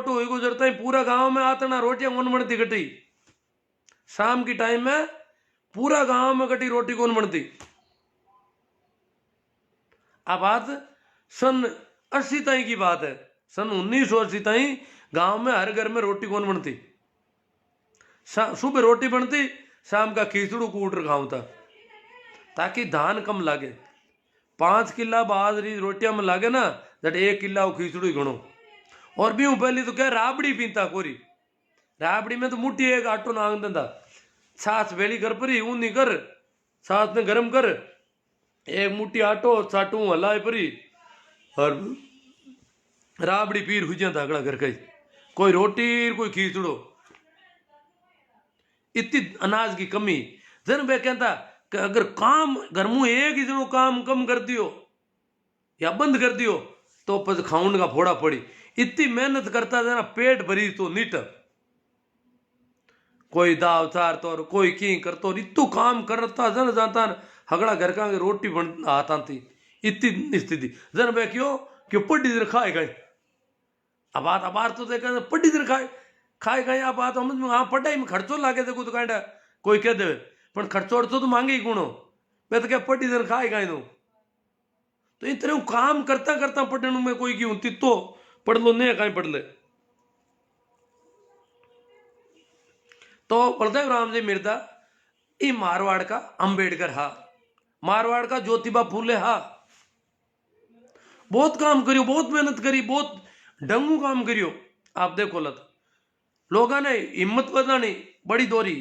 छोटो हुई गुजरता ही पूरा गांव में आता ना रोटियां कौन बनती कटी। शाम की टाइम में पूरा गांव में कटी रोटी कौन बनती। अब बात सन 80 ताई की बात है। सन 1980 ताई गांव में हर घर में रोटी कौन बनती। सुबह रोटी बनती, शाम का खिचड़ू कूट खाऊं था, ताकि धान कम लागे। 5 किला बाजरी रोटियां में लागे ना, जट 1 किला वो खिचड़ू ही गणो। और भी पहली तो क्या राबड़ी पीता कोरी। राबड़ी में तो मुट्ठी एक आटो नांग देता, छाछ बेली कर परी ऊनी कर, छाछ ने गरम कर, एक मुट्ठी आटो चाटू हलाए परी और राबड़ी पीर हुई जाता अगला घर का। कोई रोटी कोई खिचड़ो। इतनी अनाज की कमी। जन वे कहता कि अगर काम घर में एक ही जनो काम कम कर दियो या बंद कर दियो तो पस खाउन का फोड़ा पड़ी। इतनी मेहनत करता था ना, पेट भरी तो नीट। कोई दाव चार तो कोई की करतो, इतू काम करता जन जाता हगड़ा घर का रोटी बन आता थी। इतनी स्थिति जन वे क्यों पढ़ी देर खाए गए। अब बात तो देखा पढ़ी देर खाए गए। आप बात समझ में। हाँ पढ़ाई में खर्चो लागे थे कुछ कांडा कोई कह दे, पर खर्चो तो मांगे ही गुणो। मैं तो क्या पढ़ी देर खाए गए तो इतने काम करता करता पढ़ने में कोई क्यों तितो पढ़ लो नहीं कहीं पढ़ ले। तो बलदेव राम जी मिर्दा ये मारवाड़ का अंबेडकर हा, मारवाड़ का ज्योतिबा फूले हा। बहुत काम करियो, बहुत मेहनत करी, बहुत डंगू काम करियो। आप देखो लत लोगों ने हिम्मत बजानी बड़ी दोरी।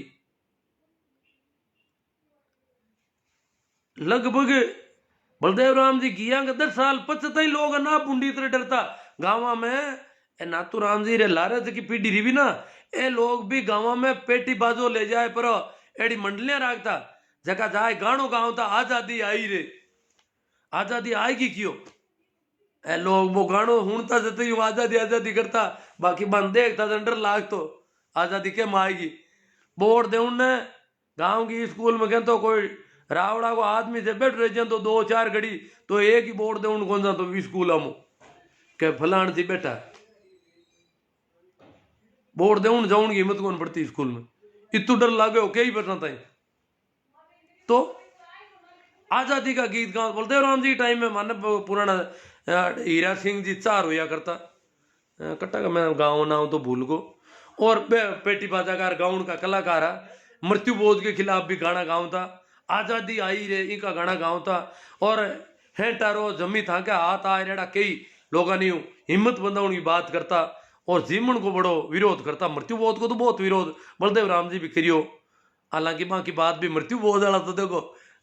लगभग बलदेव राम जी किया 10 साल 25 लोग ना पुंडी तरह डरता गाँव में। नातू राम जी रे लारे की पीढ़ी रही भी ना, ए लोग भी गाँव में पेटी बाजो ले जाए पर एड़ी मंडलियां राखता जगह जाए गानो गाँव था आजादी आई रे, आजादी आएगी क्यों। ए लोग वो गानो हुणता जते ही आजादी आजादी करता, बाकी बंद देखता डर लाग तो आजादी के आएगी। बोर्ड दे उनने गाँव की स्कूल में कहते कोई रावड़ा को आदमी से बैठ रहे तो 2-4 घड़ी तो एक ही बोर्ड दे उन कौन सा तो स्कूल हम के फलान थी बैठा बोर्ड दे उन जाऊन की हिम्मत कौन पड़ती स्कूल में। इतू डर लागे हो कई बैठना था। तो आजादी का गीत गाँव बलदेव राम जी टाइम में माने पुराना हीरा सिंह जी 4 होया करता कट्टा का मैं गाँव ना तो भूल गो। और पेटी बाजाकार गाउन का कलाकार मृत्यु बोझ के खिलाफ भी गाना गाँव था, आजादी आई रे इनका गाना गाँव था। और है टारो जमी था क्या हाथ आए रेड़ा कई लोगों ने हिम्मत बंदाउन की बात करता और जीवन को बड़ो विरोध करता। मृत्यु बोध को तो बहुत विरोध बलदेव राम जी भी करियो। हालांकि बाकी बात भी मृत्यु बोध वाला तो देखो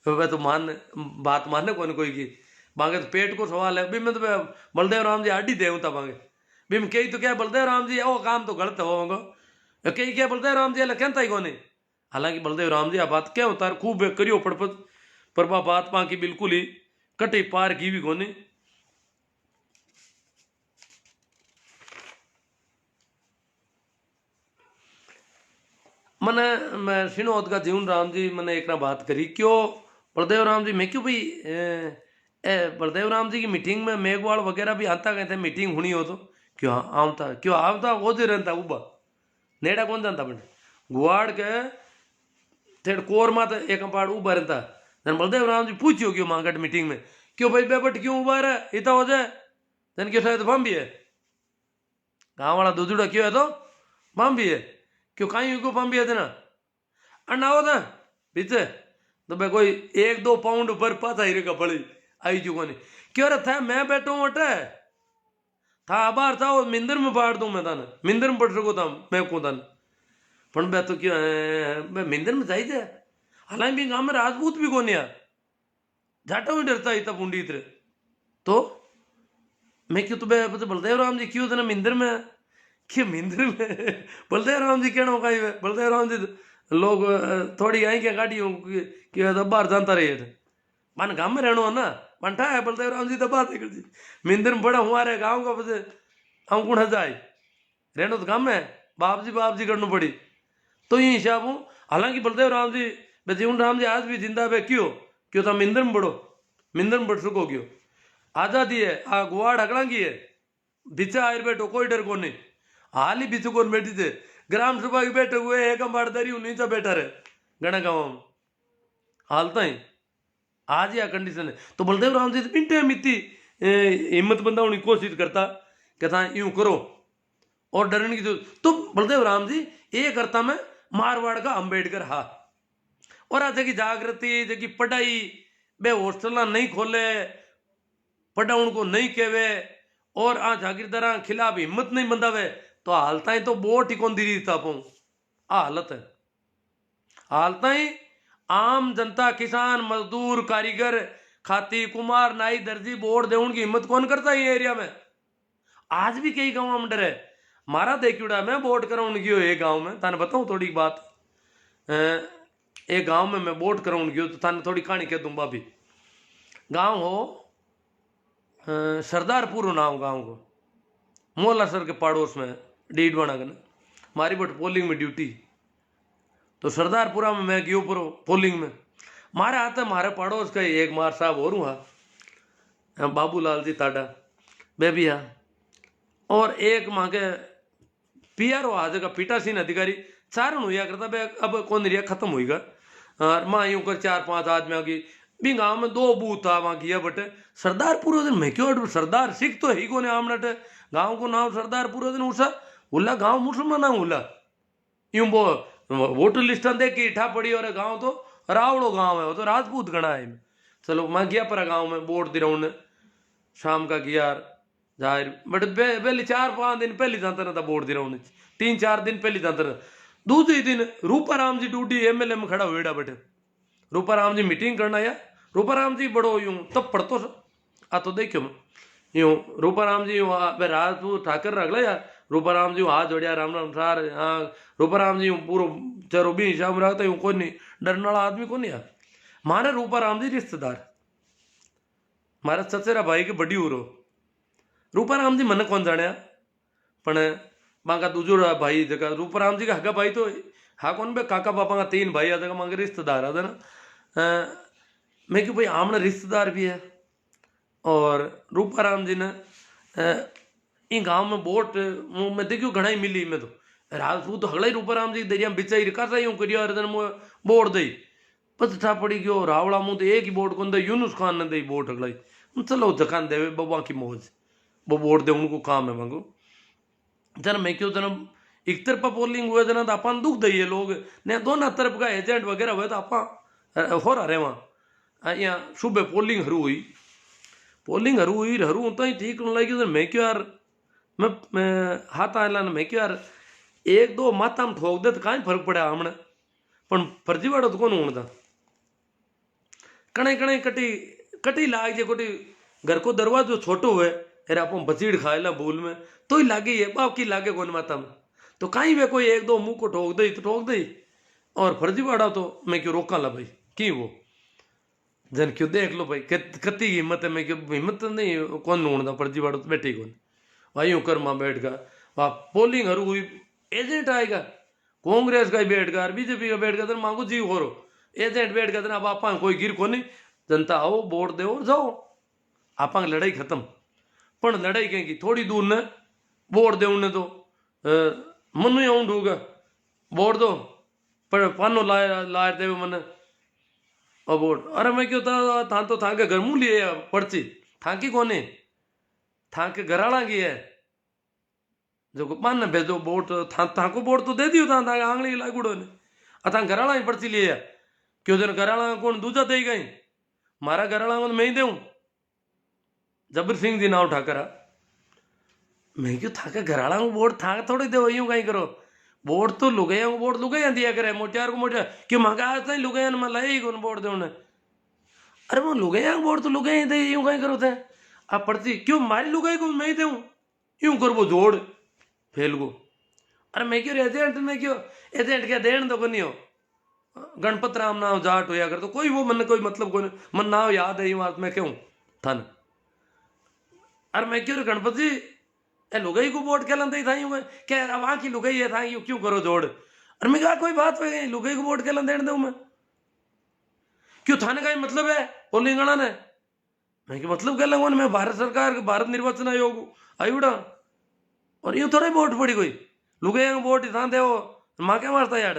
वह तो बात मानने कौन कोई की बांगे तो पेट को सवाल है भी। मैं तो बलदेव राम जी आडी देव था बांगे भी मैं कही तो क्या बलदेव राम जी वो काम तो गलत हो कही क्या बलदेव राम जी अल कहता ही कौन। हालांकि बलदेव राम जी आ बात क्या होता है खूब करियो पड़पत पर बात पा की बिल्कुल ही कटे पार की भी कोनी। मैंने मैं सिनोद का जीवन राम जी मैंने एक ना बात करी क्यों बलदेव राम जी मैं क्यों भाई बलदेव राम जी की मीटिंग में मेघवाल वगैरह भी आता गए थे मीटिंग होनी हो तो क्यों आवता क्यों आवता वो जो रहता उबा नेड़ा कौन जानता बने गुआड़ के थेड़ कोर मात एक पाड़ उबा रहता। जन बलदेव राम जी पूछियो क्यों मांगट मीटिंग में क्यों भाई बेबट क्यों उबा रहा इतना हो जाए जन क्यों शायद बम भी है गाँव वाला दूधड़ा क्यों है तो बम भी है क्यों कहीं को बम भी है ना अन्ना हो था पीछे तो भाई कोई 1-2 पाउंड ऊपर पाता ही रेगा पड़ी आई चुको नहीं क्यों रहा था मैं बैठा हूँ अटे था बाहर था वो मिंदर में बाढ़ दूं मैं था मिंदर में पड़ सको था मैं को था पण मैं तो क्यों मैं मिंदर में जाई थे। हालांकि भी गाँव में राजपूत भी कौन यार जाटा भी डरता इतना पुंडी इतरे तो मैं क्यों तो बलदेव राम जी क्यों थे ना मिंदर में क्यों मिंदर में बलदेव राम जी कहना कहीं बलदेव राम जी लोग थोड़ी आई क्या गाड़ी कि बाहर जानता रहे थे मन गाँव में रहना ना मंठा है बलदेव राम जी तो बात है जी मिंदर में बड़ा हुआ रहे गाँव का बसे हम कौन जाए रहना तो गाँव में बाप जी करना पड़ी तो ये हिसाब हूँ। हालांकि बलदेव राम जी जीवन राम जी आज भी जिंदा है क्यों था मिंदर में बढ़ सको क्यों आजादी है आ गुआड़ अगड़ा की है बिचा आयर बैठो कोई डर को नहीं। हाल ही बीच कौन बैठी थे ग्राम सभा की बैठक हुए एक अंबाड़दारी उन्हीं से बैठा रहे गणा गाँव में हालता ही आज यह कंडीशन है। तो बलदेव राम जी मिनटे मिट्टी हिम्मत बंदा उन्हें कोशिश करता कहता यूं करो और डरने की तो बलदेव राम जी ये करता मैं मारवाड़ का अंबेडकर हा और आज की जागृति जगी पढ़ाई बे हॉस्टल नहीं खोले पढ़ा उनको नहीं कहवे और आ जागीरदार खिलाफ हिम्मत नहीं बंदावे तो हालता ही तो बोट ही कौन दी था पाऊं हालत है हालता ही आम जनता किसान मजदूर कारीगर खाती कुमार नाई दर्जी बोर्ड दे की हिम्मत कौन करता है ये एरिया में आज भी कई गाँव में डर है मारा देखियोड़ा मैं वोट कराउन गयो एक गांव में थाने बताऊं थोड़ी बात एक गांव में मैं वोट कराउन गयो तो थाने थोड़ी कहानी कह दूं भाभी गांव हो सरदारपुर नाम गांव को मोहल्ला सर के पड़ोस में डीडवाना कने मारी बट पोलिंग में ड्यूटी तो सरदारपुरा में मैं गयो पर पोलिंग में मारे आते मारे पड़ोस का एक मार साहब और हुआ बाबूलाल जी ताडा बेबिया और एक माँ के पीआर आज का पीठासीन अधिकारी चारण हुआ करता बे अब कौन रिया खत्म होगा और माँ यूं कर 4-5 आदमी की भी गांव में 2 बूथ था वहां किया बट सरदारपुर दिन मैं क्यों सरदार सिख तो ही कोने आमनट गांव को नाम सरदारपुर दिन उसा उल्ला गांव मुसलमान उल्ला यूं वो वोटर लिस्ट देख के इठा पड़ी और गांव तो रावड़ो गांव है वो तो राजपूत गणा है चलो मैं गया पर गांव में वोट दे रहा शाम का गया जाहिर बट पहले 4-5 दिन पहले जाता रहता वोट दे रहा हूँ 3-4 दिन पहले जाता रहता दूसरे दिन रूपाराम जी ड्यूटी एमएलए में खड़ा हुएड़ा बटे रूपाराम जी मीटिंग करना या रूपाराम जी बड़ो यूं तब पढ़तो आ तो देखो मैं यूं रूपाराम जी यूं राजपूत ठाकर रख यार रूपाराम जी हाथ जोड़िया राम राम सार हाँ रूपाराम जी पूरा चरो भी हिसाब रखता यूं कोई नहीं डरने वाला आदमी कौन यार मारे रूपाराम जी रिश्तेदार मारा चचेरा भाई के बड़ी उरो रूपाराम जी मन कौन जाने पण मांगा दूजो भाई जगह रूपाराम जी का हगा भाई तो हा कौन बे काका पापा का 3 भाई आ जगह मांगे रिश्तेदार आ ना मैं क्यों भाई आमने रिश्तेदार भी है और रूपाराम जी ने इन गांव में वोट मैं देखियो घना ही मिली मैं तो राजपूत तो हगला ही रूपाराम जी दरिया बिचा ही रखा यूं करिया वोट दई पता पड़ी गयो रावड़ा मुंह तो एक ही वोट कौन दे यूनुस खान ने दई वोट हगला चलो जकान देवे बबा की मौज वो वोट दे उनको काम है मांगो जन मैं क्यों जन एक तरफा पोलिंग हुए जना तो अपन दुख दइए लोग ने दोनों तरफ का एजेंट वगैरह हुए तो आप हो रहा वहाँ यहाँ सुबह पोलिंग हरू हुई तो ही ठीक लगी मैं क्यों यार मैं हाथ आला मैं क्यों यार 1-2 माता में ठोक दे तो कहीं फर्क पड़ा हमने पण फर्जीवाड़ो तो कौन होता कणे कणे कटी लाग जे कोटी घर को दरवाजो छोटो हुए अरे आप बचीड़ खाएला भूल में तो ही लागे ये बाप की लागे कौन माता में तो कहीं वे कोई 1-2 मुंह को ठोक दई तो ठोक दई और फर्जीवाड़ा तो मैं क्यों रोका ला भाई की वो जन क्यों देख लो भाई कति हिम्मत है मैं क्यों हिम्मत नहीं कौन ढूंढता फर्जीवाड़ा तो बैठे कौन भाई यूं कर माँ बैठ गया वहाँ पोलिंग हरू हुई एजेंट आएगा कांग्रेस का ही बैठ गया बीजेपी का बैठ गया तो मांगो जी हो एजेंट बैठ गया अब आप कोई गिर को नहीं जनता आओ वोट दो जाओ आप लड़ाई खत्म पण लड़ाई कहेंगी थोड़ी दूर ने वोट दे उन्हें तो मनु आऊं ढूंगा वोट दो पर पानो लाए दे मन और वोट अरे मैं क्यों था तो था के घर मुँह लिए पर्ची था की कोने था के घराला की है जो मान ने भेजो वोट था को वोट तो दे दियो था आंगली लागूड़ो ने अथा घराला ही पर्ची लिए क्यों जन घराला कौन दूजा दे गई मारा घराला को मैं ही दूं जबर सिंह जी नाव ठाकरा मैं क्यों था घराला को वोट था थोड़ी दे यूं कहीं करो वोट तो लुगैया को वोट लुगैया दिया करे मोटियार को मोटियार क्यों मांगा आज तक लुगैया ने मैं लाई कौन वोट दे उन्हें अरे वो लुगैया को वोट तो लुगैया दे यूं कहीं करो थे आप पर्ची क्यों मारी लुगाई को मैं ही दूं यूं कर वो जोड़ फेल को अरे मैं क्यों एजेंट ने क्यों एजेंट क्या देन तो नहीं हो गणपत राम नाम जाट होया कर तो कोई वो मन कोई मतलब कोई मन नाम याद है बात मैं क्यों थन अरे मैं क्यों गणपत जी ए लुगाई को वोट क्या लंदे था यूं क्या वहां की लुगाई है था यूं क्यों करो जोड़ अरे मैं कहा कोई बात हो गई लुगाई को वोट क्या लंदे दूं मैं क्यों थाने का मतलब है पोलिंगणा ने मैं मतलब क्या लगवा मैं भारत सरकार भारत निर्वाचन आयोग आयुड़ा और यूं थोड़े वोट पड़ी कोई लुगे वोट था दे माँ क्या मारता यार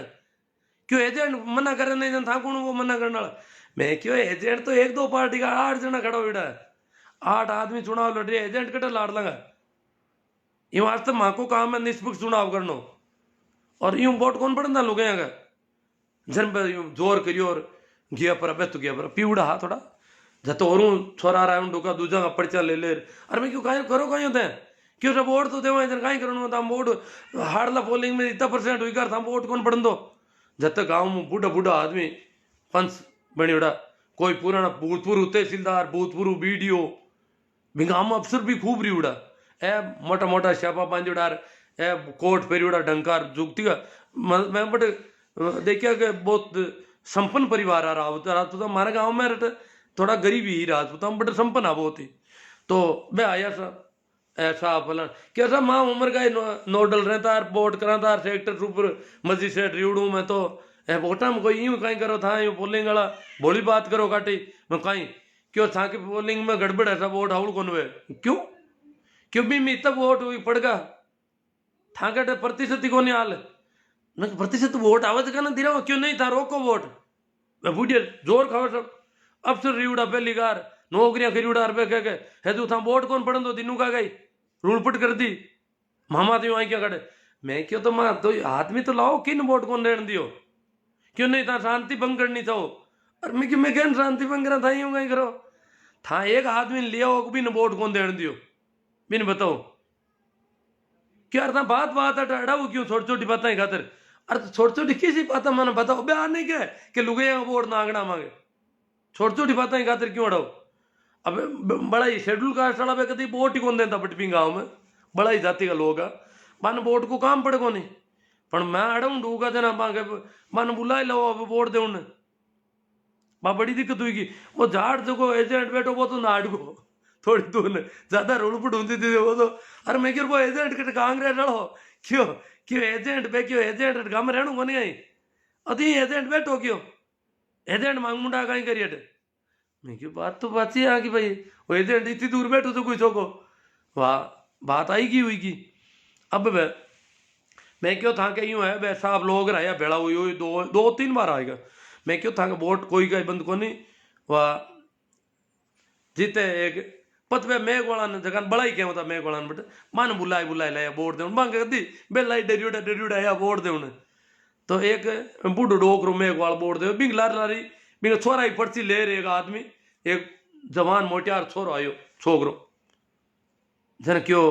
क्यों एजेंट मना करे नहीं था कौन वो मना करने वाला मैं क्यों एजेंट तो एक दो पार्टी का 8 जना खड़ा हुआ है 8 आदमी चुनाव लड़ रहे एजेंट कटे लाड़ लगा ये वास्ते माँ को काम है निष्पक्ष चुनाव करना और यूं वोट कौन पड़ता लोग जन पे यूं जोर करियो और गया पर अब तो गया पर पीवड़ा हा थोड़ा जतो और छोरा रहा हूं डोका दूजा का पर्चा ले ले अरे मैं क्यों काहे करो कहीं होते हैं क्यों सब वोट तो देवा इधर काहे करनो था वोट हारला पोलिंग में इतना % हुई कर था वोट कौन पड़न दो जब तक गांव में बूढ़ा बूढ़ा आदमी पंच बनियोड़ा कोई पुराना भूतपूर्व तहसीलदार भूतपूर्व बीडीओ भिंगाम अफसर भी खूब रिवड़ा ए मोटा मोटा श्यापा पांजोड़ार ए कोट पेरियोड़ा डंकार जुगती का मैं बट देखिया कि बहुत संपन्न परिवार आ रहा राजपूत हमारे गांव में थोड़ा गरीब ही राजपूत बट संपन्न आ बहुत ही तो मैं आया सा ऐसा फलन क्या सा माँ उम्र का नोडल रहता है वोट कराता सेक्टर सुपर मजिस्ट्रेट रिवड़ू में तो वोटा में कोई यूं कहीं करो था यूं पोलिंग वाला बोली बात करो काटी मैं कहीं क्यों था कि पोलिंग में गड़बड़ ऐसा वोट हाउल कौन हुए क्यों क्यों भी मैं तब वोट हुई पड़गा था कटे प्रतिशत ही कौन हाल न प्रतिशत वोट आवाज का ना दिरा क्यों नहीं था रोको वोट मैं बूढ़िया जोर खाओ सब अफसर रिवड़ा पहली कार नौकरियां खरीड़ा रुपये कह के है तू था वोट कौन पड़न दो दिनू का गई रूलपट कर दी मामा तो आई क्या कटे मैं क्यों तो मां तो आदमी तो लाओ किन वोट कौन लेने दियो क्यों नहीं था शांति भंग करनी था और मैं क्यों मैं क्या शांति भंग करा था यूं कहीं करो था एक आदमी लिया हो बिन वोट कौन देने दियो बिन बताओ क्या था बात बात अड़ाऊ क्यों छोटी छोटी बातें खातिर अरे छोटी छोटी किसी बात मैंने बताओ बयान नहीं क्या कि लुगे वोट नागना मांगे छोटी छोटी बातें खातिर क्यों अड़ाओ अब बड़ा ही शेड्यूल कास्ट वाला पे कभी वोट ही कौन देता बटपी गाँव में बड़ा ही जाति का लोग है मन वोट को काम पड़े को नहीं पर मैं अड़ऊ डूगा जना मांगे मन बुला लो अब वोट दे उन्हें बड़ी दिक्कत हुई वो झाड़ जो एजेंट बैठो वो तो नाड़ को थोड़ी दूर ने ज्यादा रोलपुट होती थी वो तो अरे मैं क्यों वो एजेंट के कांग्रेस रहो क्यों क्यों एजेंट पे क्यों एजेंट गम रहू को नहीं अति एजेंट बैठो क्यों एजेंट मांग मुंडा कहीं करिए मैं क्यों बात तो बात ही आ कि भाई वो एजेंट इतनी दूर बैठो तो कोई छोको वाह बात आई की हुई की अब मैं क्यों था के यूं है वैसा आप लोग रहा भेड़ा हुई हुई दो 3 बार आएगा मैं क्यों था वोट कोई का बंद को नहीं वाह जीते एक पत पे मेघ वाला ने जगह बड़ा ही क्या होता मेघ वाला बट मन बुलाए लाया वोट दे मांगे कदी बेला डरियोड़ा या वोट दे उन्हें तो एक बूढ़ो डोकरो मेघ वाला वोट दे बिंग लारी बिंग छोरा ही पर्ची ले रहे एक आदमी एक जवान मोटियार छोरो आयो छोकरो जन क्यों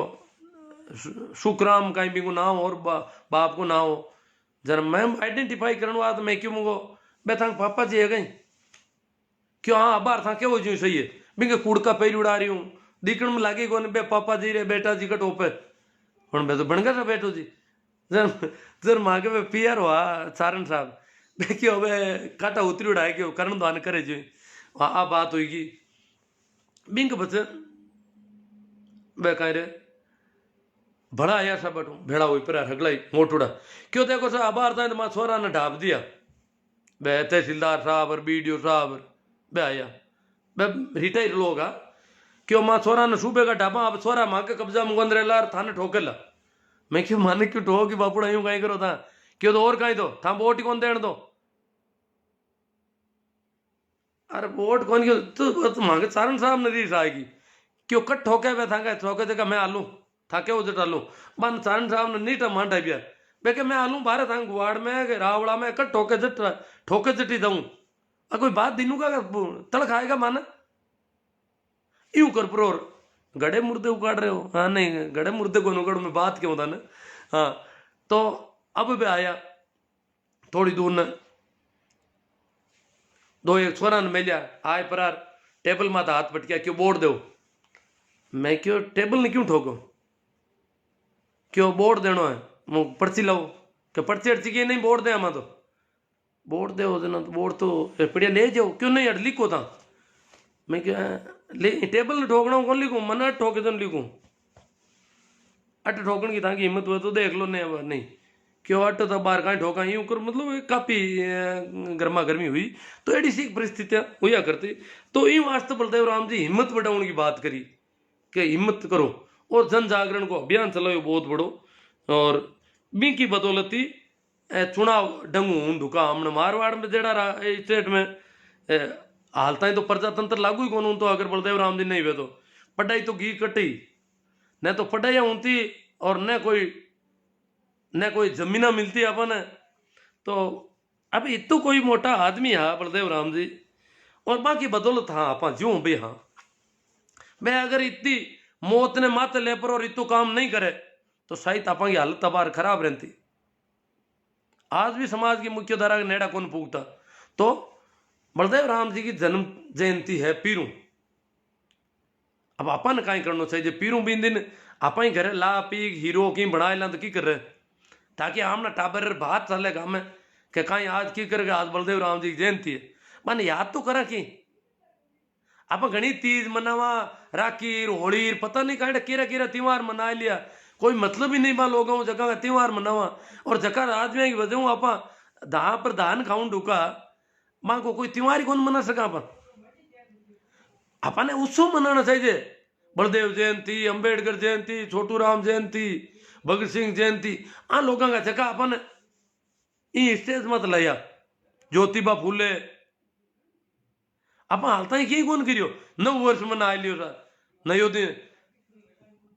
सुखराम कहीं भी को नाम और बाप को ना हो जरा मैं आइडेंटिफाई करने वाला मैं क्यों मुझको मैं था पापा जी है कहीं क्यों हाँ बाहर था क्या वो जो सही है बिंगे कुड़का पैर उड़ा रही हूँ दिखण में लागे कौन बे पापा जी रे बेटा जी का टोपे हूँ मैं तो बन गया था बेटो जी जर माँ के पियर हुआ सारण साहब बे क्यों बे काटा उतरी उड़ाए क्यों करण दान करे जो आ बात होगी बिंग बच्चे बे कह रे बड़ा आया सा बटू भेड़ा हुई पर हगलाई मोटूड़ा क्यों देखो सर आबार था तो माँ छोरा ने ढाप दिया बे तहसीलदार साहब और बीडीओ साहब बे आया बे रिटायर लोग आ क्यों माँ छोरा ने सूबे का ढापा अब छोरा माँ के कब्जा मुगंद रेला थाने ठोकेला मैं क्यों माने क्यों ठोक कि बापूड़ा यूं कहीं करो था क्यों तो और कहीं दो था वोट ही कौन देने दो अरे वोट कौन क्यों तो मांगे सारण साहब ने रीस आएगी क्यों कट ठोके वे था ठोके जगह मैं आलू था क्या उधर डालू मन सारण साहब ने नीट मांडा बिया बेके मैं आलू बारह था गुआड़ में रावड़ा में कट ठोके जटी दऊं कोई बात दिनू का तड़ खाएगा माना यूं कर प्रोर गड़े मुर्दे उगाड़ रहे हो हाँ नहीं गड़े मुर्दे को उगाड़ में बात क्यों था ना हाँ तो अब भी आया थोड़ी दूर ने दो एक छोरा ने मिलिया आए परार टेबल माता हाथ पटकिया क्यों बोर्ड दो मैं क्यों टेबल ने क्यों ठोको क्यों बोर्ड देना है मैं पर्ची लाओ क्या पर्ची अर्ची की नहीं बोर्ड दे हम तो बोर्ड दे ना तो बोर्ड तो पढ़िया ले जाओ क्यों नहीं यार लिखो था मैं क्या ले टेबल ने ठोकना कौन लिखूं मन अट ठोके तो लिखूं अट ठोकन की था कि हिम्मत हुआ तो देख लो नहीं क्यों अट तो बाहर कहीं ठोका यूं कर मतलब काफी गर्मा गर्मी हुई तो एडी सी परिस्थितियां हुआ करती तो यूं वास्ते बलदेव राम जी हिम्मत बढ़ाने की बात करी कि हिम्मत करो और जन जागरण को अभियान चलायो बहुत बड़ो। और बी की बदौलती चुनाव डंगू ढुका हमने मारवाड़ में जेड़ा स्टेट में हालता तो प्रजातंत्र लागू ही कौन तो अगर बलदेव राम जी नहीं हुए तो पढ़ाई तो घी कटी न तो पढ़ाई होती और न कोई जमीना मिलती अपन। तो अब इतो कोई मोटा आदमी है बलदेव राम जी और बाकी बदौलत हाँ आप ज्यों भी हाँ मैं अगर इतनी मौत ने माते ले पर और इतो काम नहीं करे तो शायद आप की हालत तबार खराब रहती। आज भी समाज की मुख्य धारा का नेड़ा कौन पूछता। तो बलदेव राम जी की जन्म जयंती है पीरू। अब अपन कहीं करना चाहिए पीरू बीन दिन आप ही घरे ला पी हीरो की बना ला तो की कर रहे ताकि आमना टाबर बात चलेगा मैं कि कहीं आज की करके आज बलदेव राम जी की जयंती है मन याद तो करा कि आप घनी तीज मनावा राखी होली पता नहीं कहीं केरा केरा त्योहार मना लिया कोई मतलब ही नहीं बा लोगों जगह का त्योहार मनावा और जगह आदमी की वजह आप दाह पर धान खाऊं ढूका मां को कोई त्योहार ही कौन मना सका अपन उत्सव मनाना चाहिए। बलदेव जयंती अंबेडकर जयंती छोटू राम जयंती भगत सिंह जयंती आ लोगों का जगह अपन स्टेज मत लाया ज्योतिबा फूले आप हालता ही कौन करियो 9 वर्ष मना लियो सर नयो दिन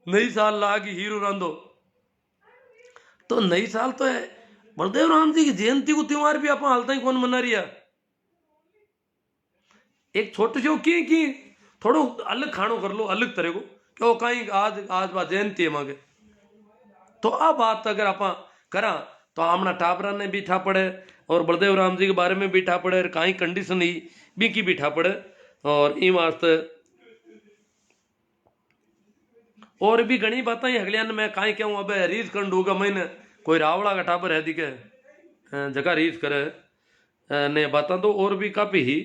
नई साल लागी हीरो रांधो तो नई साल तो है बलदेव राम जी की जयंती को त्योहार भी आप हालता ही कौन मना रही है। एक छोटे से की थोड़ो अलग खानो कर लो अलग तरह को क्यों कहीं आज आज बात जयंती है मांगे तो आ बात अगर आप करा तो आमना टाबरा ने बीठा पड़े और बलदेव राम जी के बारे में बीठा पड़े कहीं कंडीशन ही बी की बीठा पड़े और इन वास्ते और भी घनी बातें अगलियान मैं कहीं कहूँ अब रीस कर दूंगा मैंने कोई रावड़ा का टाबर है दिखे जगह रीस करे ने बात तो और भी काफी ही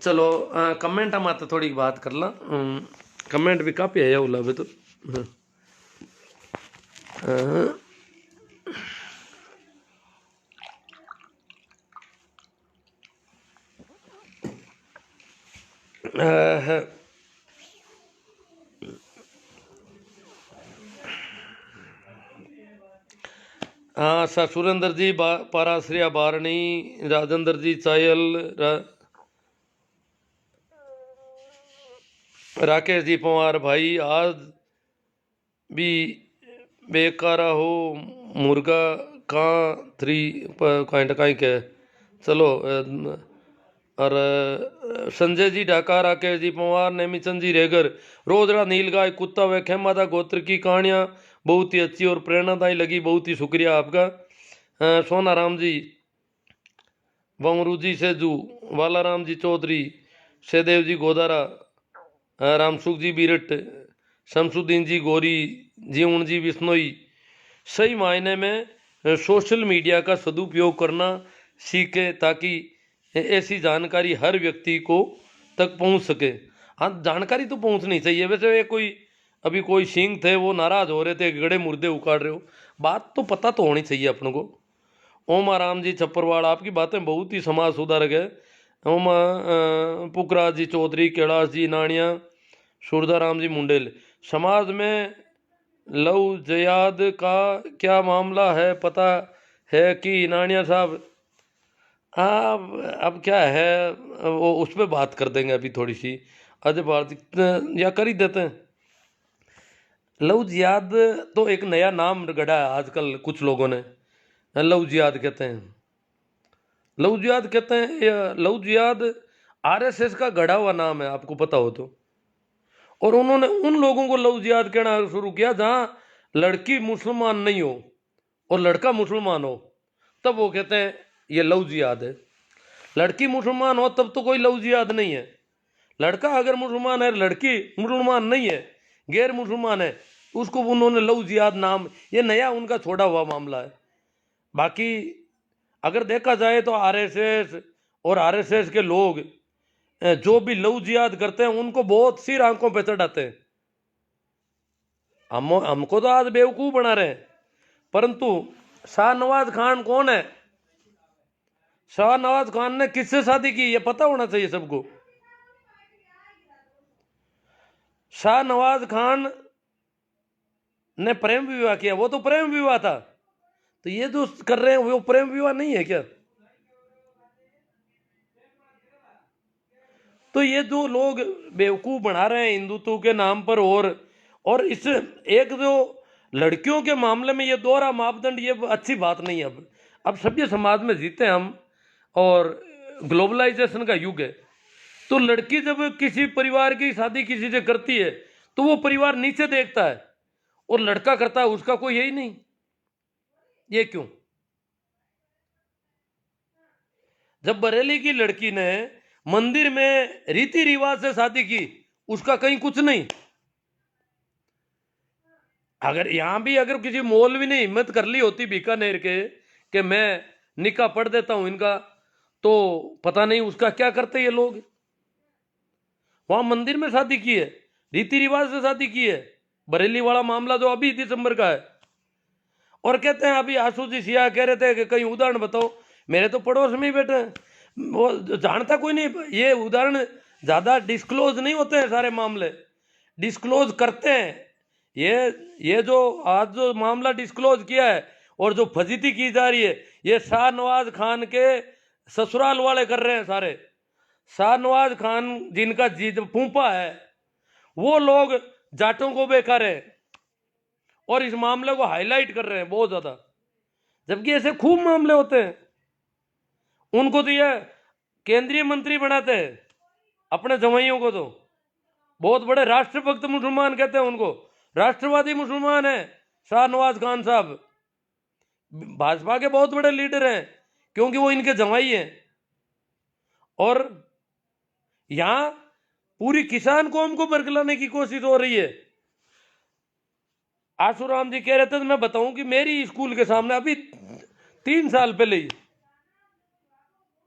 चलो कमेंट हम आते थोड़ी बात कर ला कमेंट भी काफी है उला भी तो हाँ सर सुरेंद्र जी पाराश्रिया बारणी राजेंद्र जी चायल राकेश जी पवार भाई आज भी बेकारा हो मुर्गा कहाँ 3 के चलो और संजय जी ढाका राकेश जी पवार नेमीचंद जी रेगर रोजड़ा नीलगाय कुत्ता व खेमादा गोत्र की कहानियाँ बहुत ही अच्छी और प्रेरणादायी लगी बहुत ही शुक्रिया आपका। सोना राम जी बमरू जी सेजू वाला राम जी चौधरी सहदेव जी गोदारा रामसुख जी बीरट शमसुद्दीन जी गोरी जीवन जी बिश्नोई सही मायने में सोशल मीडिया का सदुपयोग करना सीखे ताकि ऐसी जानकारी हर व्यक्ति को तक पहुंच सके। हाँ जानकारी तो पहुंचनी चाहिए। वैसे ये कोई अभी कोई सिंह थे वो नाराज हो रहे थे गड़े मुर्दे उखाड़ रहे हो बात तो पता तो होनी चाहिए अपन को। ओम आराम जी छप्परवाड़ आपकी बातें बहुत ही समाज सुधारक है। ओम पुखराज जी चौधरी कैलाश जी नानिया सूरदाराम जी मुंडेल समाज में लव जयाद का क्या मामला है पता है कि नानिया साहब अब क्या है वो उस पर बात कर देंगे अभी थोड़ी सी अजय भारती या कर ही देते हैं। लव जिहाद तो एक नया नाम गढ़ा है आजकल कुछ लोगों ने लव जिहाद कहते हैं। लव जिहाद कहते हैं लव जिहाद आरएसएस का गढ़ा हुआ नाम है आपको पता हो तो। और उन्होंने उन लोगों को लव जिहाद कहना शुरू किया जहां लड़की मुसलमान नहीं हो और लड़का मुसलमान हो तब वो कहते हैं ये लव जिहाद है। लड़की मुसलमान हो तब तो कोई लव जिहाद नहीं है। लड़का अगर मुसलमान है लड़की मुसलमान नहीं है गैर मुसलमान है उसको उन्होंने लव जिहाद नाम ये नया उनका छोड़ा हुआ मामला है। बाकी अगर देखा जाए तो आरएसएस और आरएसएस के लोग जो भी लव जिहाद करते हैं उनको बहुत सी आंखों पे चढ़ाते हैं। हमको तो आज बेवकूफ बना रहे हैं परंतु शाहनवाज खान कौन है। शाहनवाज खान ने किससे शादी की ये पता होना चाहिए सबको। शाहनवाज खान ने प्रेम विवाह किया, वो तो प्रेम विवाह था, तो ये जो कर रहे हैं वो प्रेम विवाह नहीं है क्या? तो ये जो लोग बेवकूफ बना रहे हैं हिंदुत्व के नाम पर, और इस एक जो लड़कियों के मामले में ये दोहरा मापदंड, ये अच्छी बात नहीं है। अब सभ्य समाज में जीते हम, और ग्लोबलाइजेशन का युग है, तो लड़की जब किसी परिवार की शादी किसी से करती है तो वो परिवार नीचे देखता है, और लड़का करता है उसका कोई यही नहीं। ये क्यों? जब बरेली की लड़की ने मंदिर में रीति रिवाज से शादी की, उसका कहीं कुछ नहीं। अगर यहां भी अगर किसी मौलवी ने हिम्मत कर ली होती बीकानेर के कि मैं निकाह पढ़ देता हूं इनका, तो पता नहीं उसका क्या करते ये लोग। वहां मंदिर में शादी की है, रीति रिवाज से शादी की है। बरेली वाला मामला जो अभी दिसंबर का है, और कहते हैं अभी आशु जी सिया कह रहे थे कि कहीं उदाहरण बताओ। मेरे तो पड़ोस में ही बैठे हैं, वो जानता कोई नहीं। ये उदाहरण ज्यादा डिस्क्लोज नहीं होते हैं, सारे मामले डिस्क्लोज करते हैं। ये जो आज जो मामला डिस्क्लोज किया है और जो फजीती की जा रही है, ये शाहनवाज खान के ससुराल वाले कर रहे हैं सारे। शाहनवाज खान जिनका जीत फूफा है, वो लोग जाटों को बेकार है और इस मामले को हाईलाइट कर रहे हैं बहुत ज्यादा, जबकि ऐसे खूब मामले होते हैं। उनको तो ये केंद्रीय मंत्री बनाते हैं अपने जमाइयों को, तो बहुत बड़े राष्ट्रभक्त मुसलमान कहते हैं उनको, राष्ट्रवादी मुसलमान है शाहनवाज खान साहब। भाजपा के बहुत बड़े लीडर हैं क्योंकि वो इनके जमाई हैं। और यहां पूरी किसान कौम को बरगलाने की कोशिश हो रही है। आशुराम जी कह रहे थे, तो मैं बताऊं कि मेरी स्कूल के सामने अभी 3 साल पहले ही,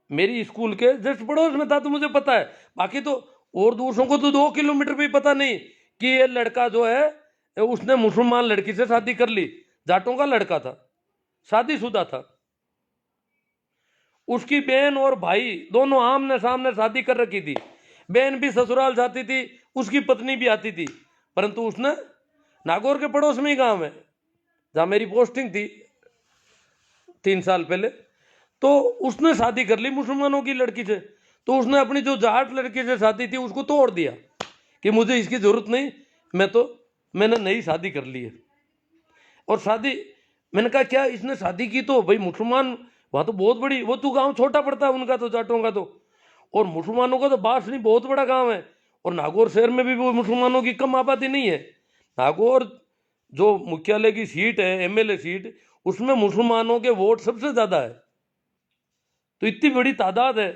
मेरी स्कूल के जस्ट पड़ोस में था, तो मुझे पता है। बाकी तो और दूसरों को तो 2 किलोमीटर भी पता नहीं कि ये लड़का जो है उसने मुसलमान लड़की से शादी कर ली। जाटों का लड़का था, शादीशुदा था। उसकी बहन और भाई दोनों आमने सामने शादी कर रखी थी। बहन भी ससुराल जाती थी, उसकी पत्नी भी आती थी, परंतु उसने नागौर के पड़ोस में ही गांव है जहां मेरी पोस्टिंग थी 3 साल पहले, तो उसने शादी कर ली मुसलमानों की लड़की से। तो उसने अपनी जो जाट लड़की से शादी थी उसको तोड़ दिया कि मुझे इसकी जरूरत नहीं, मैंने नई शादी कर ली है। और शादी, मैंने कहा क्या इसने शादी की तो भाई मुसलमान, वहां तो बहुत बड़ी, वो तो गांव छोटा पड़ता है उनका तो, जाटों का तो, और मुसलमानों का तो बासनी बहुत बड़ा गांव है। और नागौर शहर में भी वो मुसलमानों की कम आबादी नहीं है। नागौर जो मुख्यालय की सीट है, एमएलए सीट, उसमें मुसलमानों के वोट सबसे ज्यादा है। तो इतनी बड़ी तादाद है,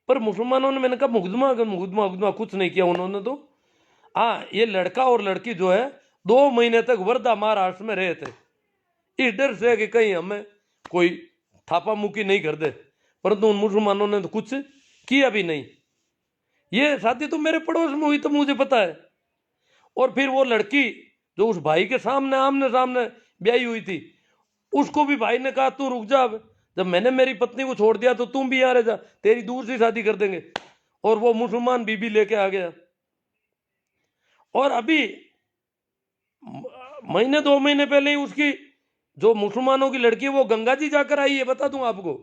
पर मुसलमानों ने, मैंने कहा मुकदमा मुकदमा कुछ नहीं किया उन्होंने तो। हाँ, ये लड़का और लड़की जो है 2 महीने तक वर्धा महाराष्ट्र में रहे थे, इस डर से कि कहीं हमें कोई थापा मुक्की नहीं कर दे, परंतु उन मुसलमानों ने तो कुछ किया भी नहीं। ये शादी तो मेरे पड़ोस में हुई तो मुझे पता है। और फिर वो लड़की जो उस भाई के सामने आमने सामने ब्याही हुई थी, उसको भी भाई ने कहा तू रुक जा, जब मैंने मेरी पत्नी को छोड़ दिया तो तुम भी यहाँ रह जा, तेरी दूर से शादी कर देंगे। और वो मुसलमान बीबी लेके आ गया। और अभी महीने 2 महीने पहले ही उसकी जो मुसलमानों की लड़की है वो गंगा जी जाकर आई है, बता दूं आपको,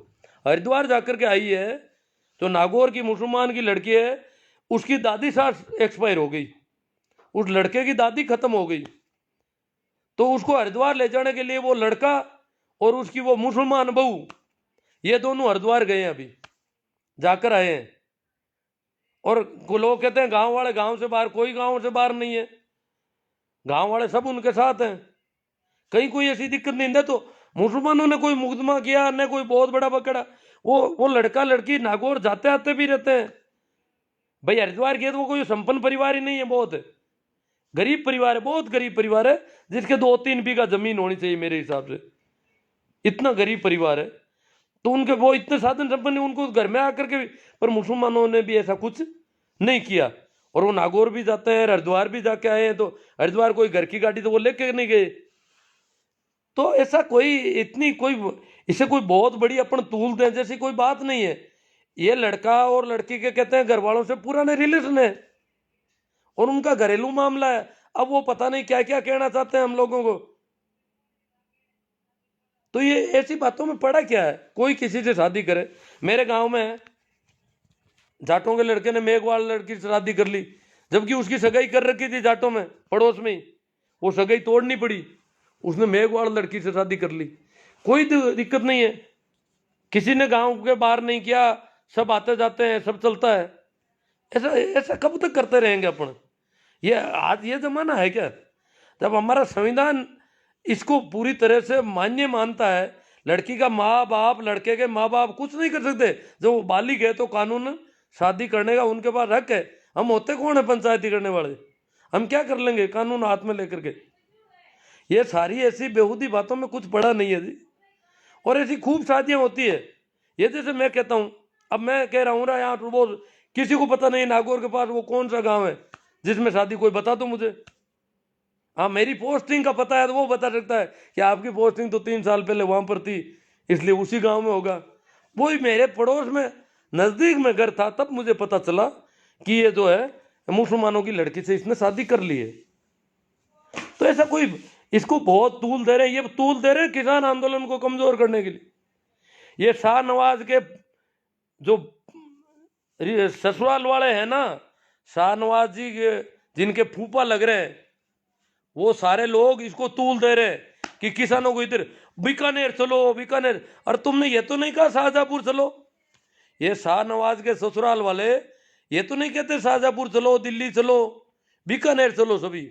हरिद्वार जाकर के आई है। जो नागौर की मुसलमान की लड़की है, उसकी दादी सास एक्सपायर हो गई, उस लड़के की दादी खत्म हो गई, तो उसको हरिद्वार ले जाने के लिए वो लड़का और उसकी वो मुसलमान बहू, ये दोनों हरिद्वार गए हैं, अभी जाकर आए हैं। और लोग कहते हैं गांव वाले गांव से बाहर, कोई गांव से बाहर नहीं है, गांव वाले सब उनके साथ हैं। कहीं कोई ऐसी दिक्कत नहीं है। तो मुसलमानों ने कोई मुकदमा किया न कोई बहुत बड़ा पकड़ा, वो लड़का लड़की नागौर जाते आते भी रहते हैं। भाई हरिद्वार गए तो वो कोई संपन्न परिवार ही नहीं है, बहुत गरीब परिवार है, बहुत गरीब परिवार है, जिसके 2-3 बीघा जमीन होनी चाहिए मेरे हिसाब से, इतना गरीब परिवार है। तो उनके वो इतने साधन संपन्न, उनको घर में आकर के, पर मुसलमानों ने भी ऐसा कुछ नहीं किया। और वो नागौर भी जाते हैं, हरिद्वार भी जाके आए हैं, तो हरिद्वार कोई घर की गाड़ी तो वो लेके नहीं गए। तो ऐसा कोई इसे कोई बहुत बड़ी अपन तूल दें जैसी कोई बात नहीं है। ये लड़का और लड़की के कहते हैं घर वालों से पुराने रिलेशन है और उनका घरेलू मामला है। अब वो पता नहीं क्या क्या कहना चाहते हैं हम लोगों को। तो ये ऐसी बातों में पड़ा क्या है, कोई किसी से शादी करे। मेरे गांव में जाटों के लड़के ने मेघवाल लड़की से शादी कर ली, जबकि उसकी सगाई कर रखी थी जाटों में पड़ोस में ही। वो सगाई तोड़नी पड़ी, उसने मेघवाल लड़की से शादी कर ली। कोई दिक्कत नहीं है, किसी ने गांव के बाहर नहीं किया, सब आते जाते हैं, सब चलता है। ऐसा ऐसा कब तक करते रहेंगे अपन। ये आज ये जमाना है क्या, जब हमारा संविधान इसको पूरी तरह से मान्य मानता है। लड़की का माँ बाप, लड़के के माँ बाप कुछ नहीं कर सकते। जब वो बालिग है तो कानून शादी करने का उनके पास हक है। हम होते कौन है पंचायती करने वाले, हम क्या कर लेंगे कानून हाथ में लेकर के। ये सारी ऐसी बेहूदी बातों में कुछ पड़ा नहीं है जी। और ऐसी खूब शादियां होती है। ये जैसे मैं कहता हूँ, अब मैं कह रहा हूँ ना, यहाँ वो किसी को पता नहीं नागौर के पास वो कौन सा गांव है जिसमें शादी, कोई बता दो मुझे। हाँ, मेरी पोस्टिंग का पता है तो वो बता सकता है कि आपकी पोस्टिंग तो 3 साल पहले वहां पर थी, इसलिए उसी गांव में होगा। वही मेरे पड़ोस में नजदीक में घर था, तब मुझे पता चला कि ये जो है मुसलमानों की लड़की से इसने शादी कर ली है। तो ऐसा कोई इसको बहुत तूल दे रहे हैं, ये तूल दे रहे हैं किसान आंदोलन को कमजोर करने के लिए। ये शाहनवाज के जो ससुराल वाले हैं ना, शाहनवाज जी के जिनके फूफा लग रहे हैं, वो सारे लोग इसको तूल दे रहे हैं कि किसानों को इधर बीकानेर चलो, बीकानेर। और तुमने ये तो नहीं कहा शाहजहांपुर चलो। ये शाहनवाज के ससुराल वाले ये तो नहीं कहते शाहजहांपुर चलो, दिल्ली चलो, बीकानेर चलो सभी।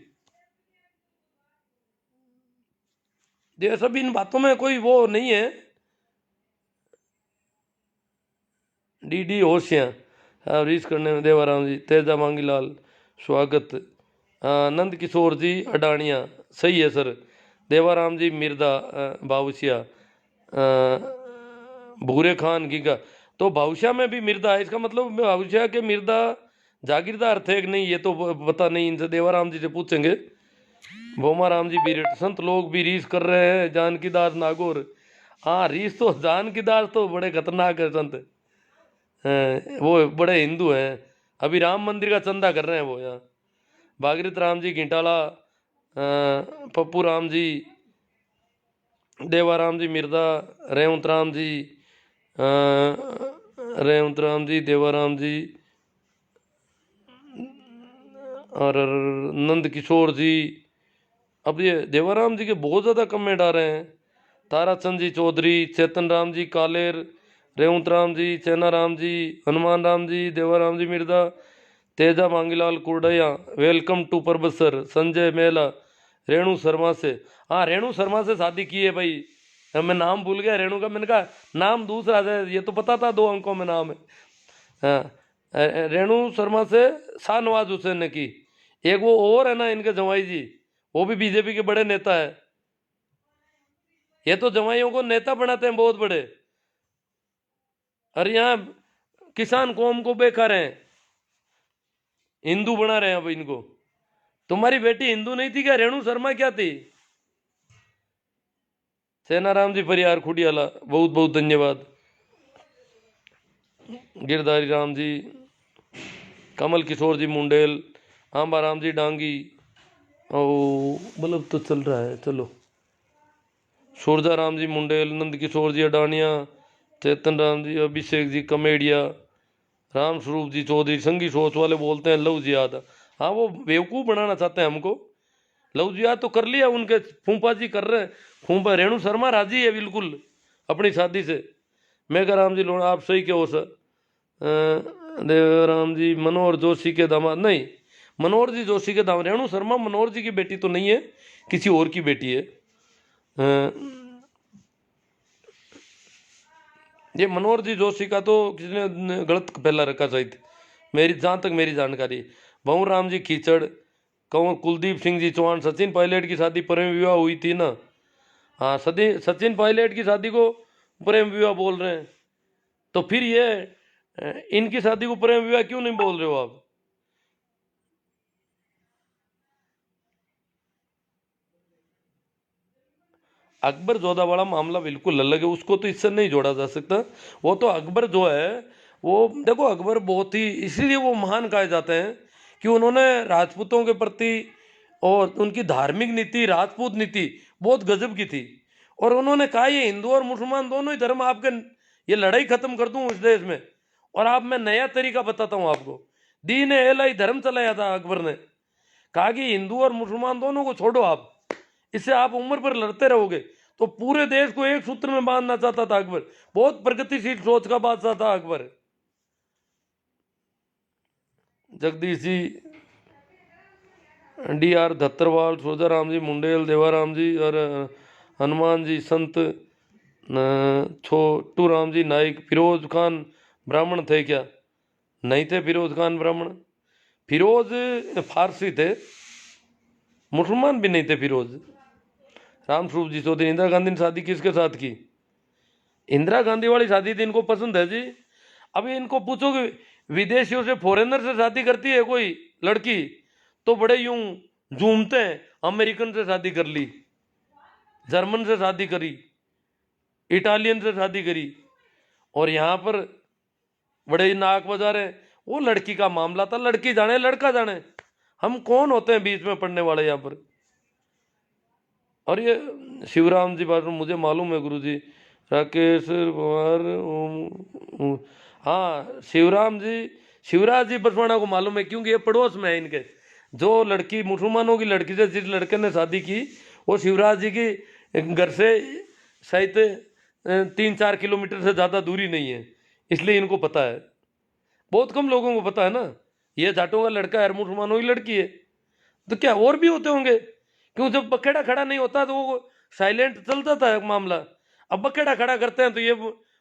ये सभी इन बातों में कोई वो नहीं है। डी होशियाँ रीस करने में देवाराम जी, तेजा मांगीलाल स्वागत, नंद किशोर जी अडानिया सही है सर, देवाराम जी मिर्दा बाउसिया, भूरे खान गीगा। तो भाउसिया में भी मिर्दा है, इसका मतलब भाउसिया के मिर्दा जागीरदार थे कि नहीं ये तो पता नहीं, इनसे देवाराम जी से पूछेंगे। भोमा राम जी बीरेट, संत लोग भी रीस कर रहे हैं जानकी दास नागौर। हाँ रीस तो जानकी दास तो बड़े खतरनाक है संत, वो बड़े हिंदू हैं। अभी राम मंदिर का चंदा कर रहे हैं वो यहाँ। भागीरथ राम जी घिंटाला, पप्पू राम जी, देवाराम जी मिर्दा, रेवंत राम जी, रेवंत राम जी, देवाराम जी और नंद किशोर जी। अब ये देवाराम जी के बहुत ज़्यादा कमेंट आ रहे हैं। ताराचंद जी चौधरी, चेतन राम जी कालेर, रेवंत राम जी, चैना राम जी, हनुमान राम जी, देवाराम जी मिर्दा, तेजा मांगीलाल कुरडया, वेलकम टू परबसर, संजय मेला, रेणु शर्मा से। हाँ रेणु शर्मा से शादी की है भाई, मैं नाम भूल गया रेणु का, मैंने कहा नाम दूसरा है, ये तो पता था 2 अंकों में नाम है। हाँ रेणु शर्मा से शाहनवाज हुसैन ने की। एक वो और है ना इनके जवाई जी, वो भी बीजेपी के बड़े नेता है। ये तो जवाइयों को नेता बनाते हैं बहुत बड़े, और यहाँ किसान कौम को बेकार हैं, हिंदू बना रहे हैं अब इनको। तुम्हारी बेटी हिंदू नहीं थी क्या, रेणु शर्मा क्या थी। सेनाराम जी परियार खुडियाला बहुत बहुत धन्यवाद। गिरधारी राम जी, कमल किशोर जी मुंडेल, आंबा राम जी डांगी, ओ बल्ब तो चल रहा है चलो। सूरजा राम जी मुंडेल, नंद किशोर जी अडानिया, चेतन राम जी, अभिषेक जी कमेडिया, राम स्वरूप जी चौधरी। संगी सोच वाले बोलते हैं लव जिहाद। हाँ वो बेवकूफ़ बनाना चाहते हैं हमको। लव जिहाद तो कर लिया, उनके फूफा जी कर रहे हैं। फूफा रेणु शर्मा राजी है बिल्कुल अपनी शादी से। मेघा राम जी लोड़ा, आप सही कहो सर। देवराम जी मनोहर जोशी के दामाद नहीं, मनोहर जी जोशी के दामाद। रेणु शर्मा मनोहर जी की बेटी तो नहीं है, किसी और की बेटी है। ये मनोहर जी जोशी का तो किसी ने गलत पहला रखा शायद, मेरी जहाँ तक मेरी जानकारी। भंवर राम जी कीचड़, कंवर कुलदीप सिंह जी चौहान। सचिन पायलट की शादी प्रेम विवाह हुई थी ना। हाँ सचिन पायलट की शादी को प्रेम विवाह बोल रहे हैं, तो फिर ये इनकी शादी को प्रेम विवाह क्यों नहीं बोल रहे हो आप। अकबर जोधा वाला मामला बिल्कुल अलग है, उसको तो इससे नहीं जोड़ा जा सकता। वो तो अकबर जो है वो देखो, अकबर बहुत ही इसीलिए वो महान कहे जाते हैं कि उन्होंने राजपूतों के प्रति और उनकी धार्मिक नीति, राजपूत नीति बहुत गजब की थी। और उन्होंने कहा ये हिंदू और मुसलमान दोनों ही धर्म आपके, ये लड़ाई खत्म कर दूं इस देश में, और आप मैं नया तरीका बताता हूं आपको। दीन ए इलाही धर्म चलाया था अकबर ने, कहा कि हिंदू और मुसलमान दोनों को छोड़ो आप, इससे आप उम्र पर लड़ते रहोगे। तो पूरे देश को एक सूत्र में बांधना चाहता था अकबर। बहुत प्रगतिशील सोच का बादशाह था अकबर। जगदीश जी, डी.आर. धत्तरवाल, सोजाराम जी मुंडेल, देवाराम जी और हनुमान जी संत, छोटू राम जी नाइक। फिरोज खान ब्राह्मण थे क्या? नहीं थे फिरोज खान ब्राह्मण। फिरोज फारसी थे, मुसलमान भी नहीं थे फिरोज। रामस्वरूप जी चौधरी, इंदिरा गांधी ने शादी किसके साथ की? इंदिरा गांधी वाली शादी तो इनको पसंद है जी। अभी इनको पूछो कि विदेशियों से, फॉरेनर से शादी करती है कोई लड़की तो बड़े यूं झूमते हैं, अमेरिकन से शादी कर ली, जर्मन से शादी करी, इटालियन से शादी करी, और यहाँ पर बड़े नाक बजा रहे। वो लड़की का मामला था, लड़की जाने लड़का जाने, हम कौन होते हैं बीच में पड़ने वाले यहाँ पर। और ये शिवराम जी बात मुझे मालूम है गुरु जी, राकेश कुमार, हाँ शिवराम जी, शिवराज जी बसवाना को मालूम है, क्योंकि ये पड़ोस में है इनके। जो लड़की मुसलमानों की लड़की से जिस लड़के ने शादी की, वो शिवराज जी की घर से शायद 3-4 किलोमीटर से ज़्यादा दूरी नहीं है, इसलिए इनको पता है। बहुत कम लोगों को पता है ना, ये जाटों का लड़का है, मुसलमानों की लड़की है। तो क्या और भी होते होंगे? क्यों जब बखेड़ा खड़ा नहीं होता तो वो साइलेंट चलता था मामला। अब बखेड़ा खड़ा करते हैं तो ये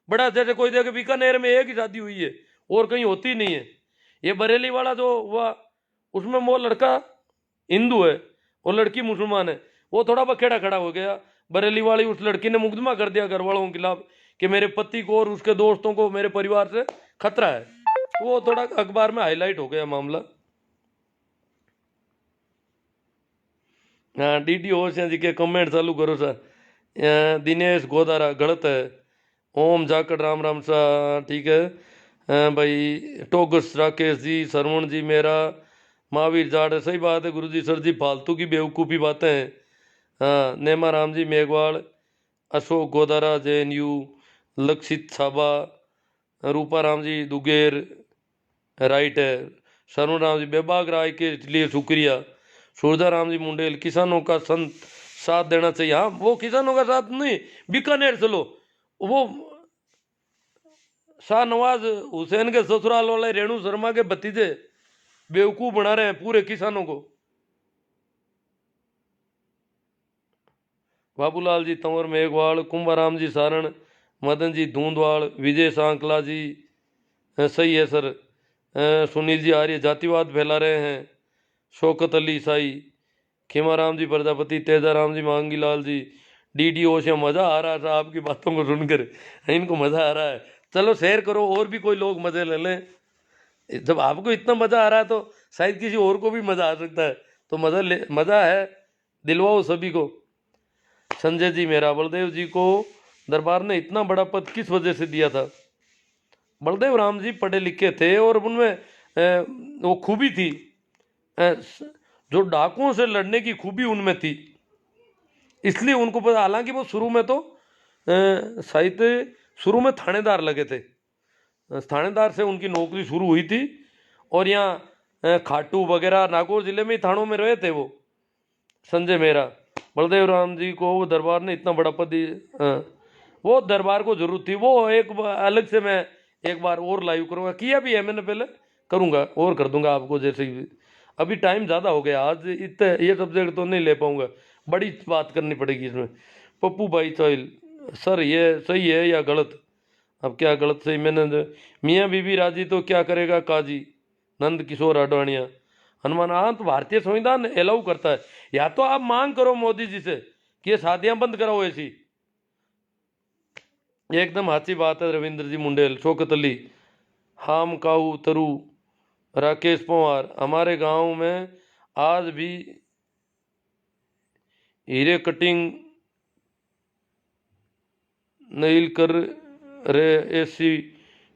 बड़ा, जैसे कोई देखे बीकानेर में एक ही शादी हुई है और कहीं होती नहीं है। ये बरेली वाला जो हुआ उसमें वो लड़का हिंदू है और लड़की मुसलमान है, वो थोड़ा बखेड़ा खड़ा हो गया। बरेली वाली उस लड़की ने मुकदमा कर दिया घर वालों के खिलाफ कि मेरे पति को और उसके दोस्तों को, मेरे परिवार से खतरा है। तो वो थोड़ा अखबार में हाईलाइट हो गया मामला। हाँ, डी होशियार जी के कमेंट चालू करो सर। दिनेश गोदारा गलत है। ओम जाकड़ राम राम सा, ठीक है। भाई टोगस राकेश जी, सरवण जी मेरा, महावीर जाट, सही बात है गुरु जी। सर जी फालतू की बेवकूफ़ी बातें हैं। हाँ, नेमा राम जी मेघवाल, अशोक गोदारा JNU, लक्षित छाबा, रूपा राम जी दुगेर, राइट है। शरण राम जी बेबाग राय के लिए शुक्रिया। सूरजा राम जी मुंडेल, किसानों का संत साथ देना चाहिए। हाँ, वो किसानों का साथ नहीं, बीकानेर चलो, वो शाहनवाज हुसैन के ससुराल वाले रेणु शर्मा के भतीजे बेवकूफ बना रहे हैं पूरे किसानों को। बाबूलाल जी तंवर मेघवाल, कुंभाराम जी सारण, मदन जी धूंधवाल, विजय सांकला जी, सही है सर। सुनील जी आर्य जातिवाद फैला रहे हैं। शौकत अली ईसाई, खेमाराम जी प्रजापति, तेजाराम जी मांगी लाल जी, DD ओशिया। मज़ा आ रहा था आपकी बातों को सुनकर, इनको मज़ा आ रहा है। चलो शेयर करो, और भी कोई लोग मज़े ले लें। जब आपको इतना मज़ा आ रहा है तो शायद किसी और को भी मज़ा आ सकता है। तो मज़ा है, दिलवाओ सभी को। संजय जी मेरा, बलदेव जी को दरबार ने इतना बड़ा पद किस वजह से दिया था? बलदेव राम जी पढ़े लिखे थे और उनमें वो खूबी थी, जो डाकुओं से लड़ने की खूबी उनमें थी, इसलिए उनको पता। हालांकि वो शुरू में तो शायद शुरू में थानेदार लगे थे, थानेदार से उनकी नौकरी शुरू हुई थी। और यहाँ खाटू वगैरह नागौर जिले में ही थानों में रहे थे वो। संजय मेरा, बलदेव राम जी को वो दरबार ने इतना बड़ा पद दिया, वो दरबार को जरूरत थी। वो एक अलग से मैं एक बार और लाइव करूँगा, किया भी है मैंने पहले, करूँगा और कर दूंगा आपको जैसे ही। अभी टाइम ज़्यादा हो गया, आज इतने ये सब्जेक्ट तो नहीं ले पाऊँगा, बड़ी बात करनी पड़ेगी इसमें। पप्पू भाई चौल, सर ये सही है या गलत? अब क्या गलत सही, मैंने मियाँ बीबी राजी तो क्या करेगा काजी, नंद किशोर आडवाणिया। हनुमान, हाँ तो भारतीय संविधान अलाउ करता है। या तो आप मांग करो मोदी जी से कि ये शादियां बंद कराओ ऐसी। एकदम अच्छी बात है रविंद्र जी मुंडेल। शौकत अली, हाम काऊ तरु, राकेश पवार, हमारे गांव में आज भी हीरे कटिंग नहीं कर रहे SC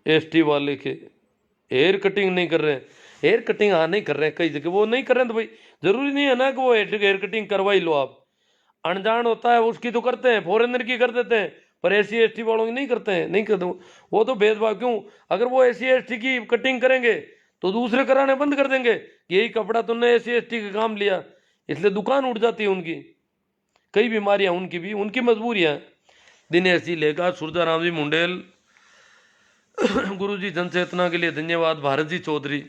ST वाले के हेयर कटिंग नहीं कर रहे हैं। हेयर कटिंग हाँ नहीं कर रहे हैं, कई जगह वो नहीं कर रहे हैं, तो भाई जरूरी नहीं है ना कि वो हेयर कटिंग करवा ही लो आप। अनजान होता है उसकी तो करते हैं, फॉरेनर की कर देते हैं, पर SC ST वालों की नहीं करते हैं, नहीं करते वो तो भेदभाव क्यों। अगर वो SC ST की कटिंग करेंगे तो दूसरे कराने बंद कर देंगे, यही कपड़ा तुमने SC ST का काम लिया, इसलिए दुकान उठ जाती है उनकी। कई बीमारियां उनकी भी, उनकी मजबूरियां। दिनेश जी लेखा, सुरजाराम जी मुंडेल, गुरु जी जनचेतना के लिए धन्यवाद, भारत जी चौधरी,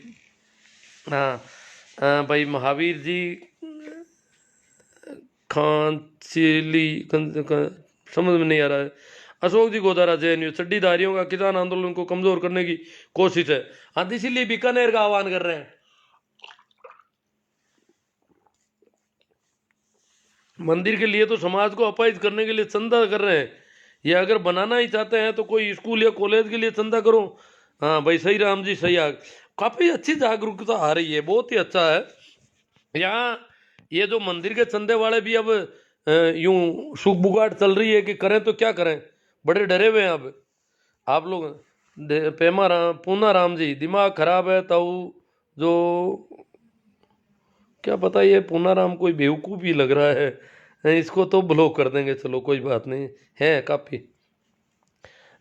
हाँ भाई महावीर जी खांचिली समझ में नहीं आ रहा है। अशोक जी गोदारा JNU, चड्डीधारियों का किसान आंदोलन को कमजोर करने की कोशिश है, हाँ इसीलिए बीकानेर का आह्वान कर रहे हैं। मंदिर के लिए तो समाज को अपाहिज करने के लिए चंदा कर रहे हैं, ये अगर बनाना ही चाहते हैं तो कोई स्कूल या कॉलेज के लिए चंदा करो। हाँ भाई सही राम जी सही काफी अच्छी जागरूकता आ रही है, बहुत ही अच्छा है। यहाँ ये जो मंदिर के चंदे वाले भी अब यूं सुख बुगाड़ चल रही है कि करें तो क्या करें, बड़े डरे हुए हैं अब आप लोग। पेमा राम पूना राम जी, दिमाग खराब है ताऊ, जो क्या पता ये पूना राम कोई बेवकूफ़ ही लग रहा है, इसको तो ब्लॉक कर देंगे, चलो कोई बात नहीं है काफ़ी।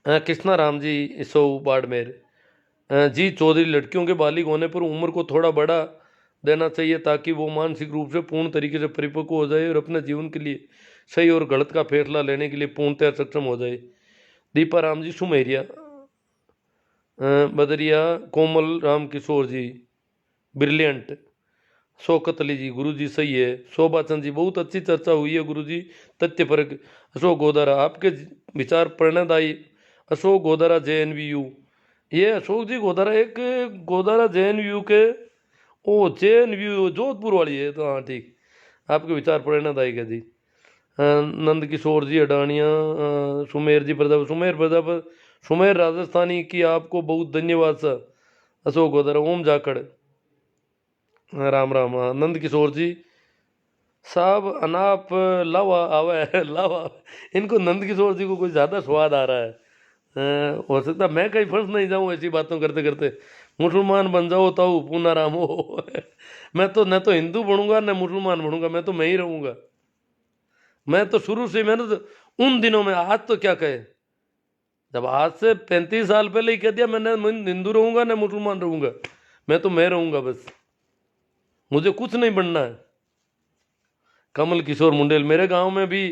कृष्णा राम जी सो बाड़मेर, जी चौधरी, लड़कियों के बालिग होने पर उम्र को थोड़ा बड़ा देना चाहिए ताकि वो मानसिक रूप से पूर्ण तरीके से परिपक्व हो जाए और अपने जीवन के लिए सही और गलत का फैसला लेने के लिए पूर्णतः सक्षम हो जाए। दीपा राम जी सुमेरिया, बदरिया कोमल राम किशोर जी ब्रिलियंट, शौकत अली जी गुरु जी सही है, शोभा चंद जी बहुत अच्छी चर्चा हुई है गुरु जी, तथ्य परक। अशोक गोदारा, आपके विचार प्रेरणादायी। अशोक गोदारा JNVU, ये अशोक जी गोदारा एक गोदारा JNVU के, ओ JNVU जोधपुर वाली है, तो हाँ ठीक, आपके विचार प्रेरणादायक है जी। नंद किशोर जी अडानिया, सुमेर जी प्रताप, सुमेर प्रताप, सुमेर राजस्थानी की आपको बहुत धन्यवाद सर। अशोक गोदारा, ओम जाखड़, राम राम, नंद किशोर जी साहब अनाप लावा आवे लावा, इनको नंद किशोर जी को कुछ ज़्यादा स्वाद आ रहा है। हो सकता मैं कहीं फंस नहीं जाऊँ ऐसी बातों करते करते, मुसलमान बन जाओ ताऊ पूना राम हो। मैं तो न तो हिंदू बनूंगा न मुसलमान बनूंगा, मैं तो मैं ही रहूंगा। मैं तो शुरू से, मैंने तो उन दिनों में, आज तो क्या कहे, जब आज से 35 साल पहले ही कह दिया मैंने हिंदू रहूंगा न मुसलमान रहूंगा, मैं तो मैं रहूंगा बस, मुझे कुछ नहीं बनना है। कमल किशोर मुंडेल, मेरे गांव में भी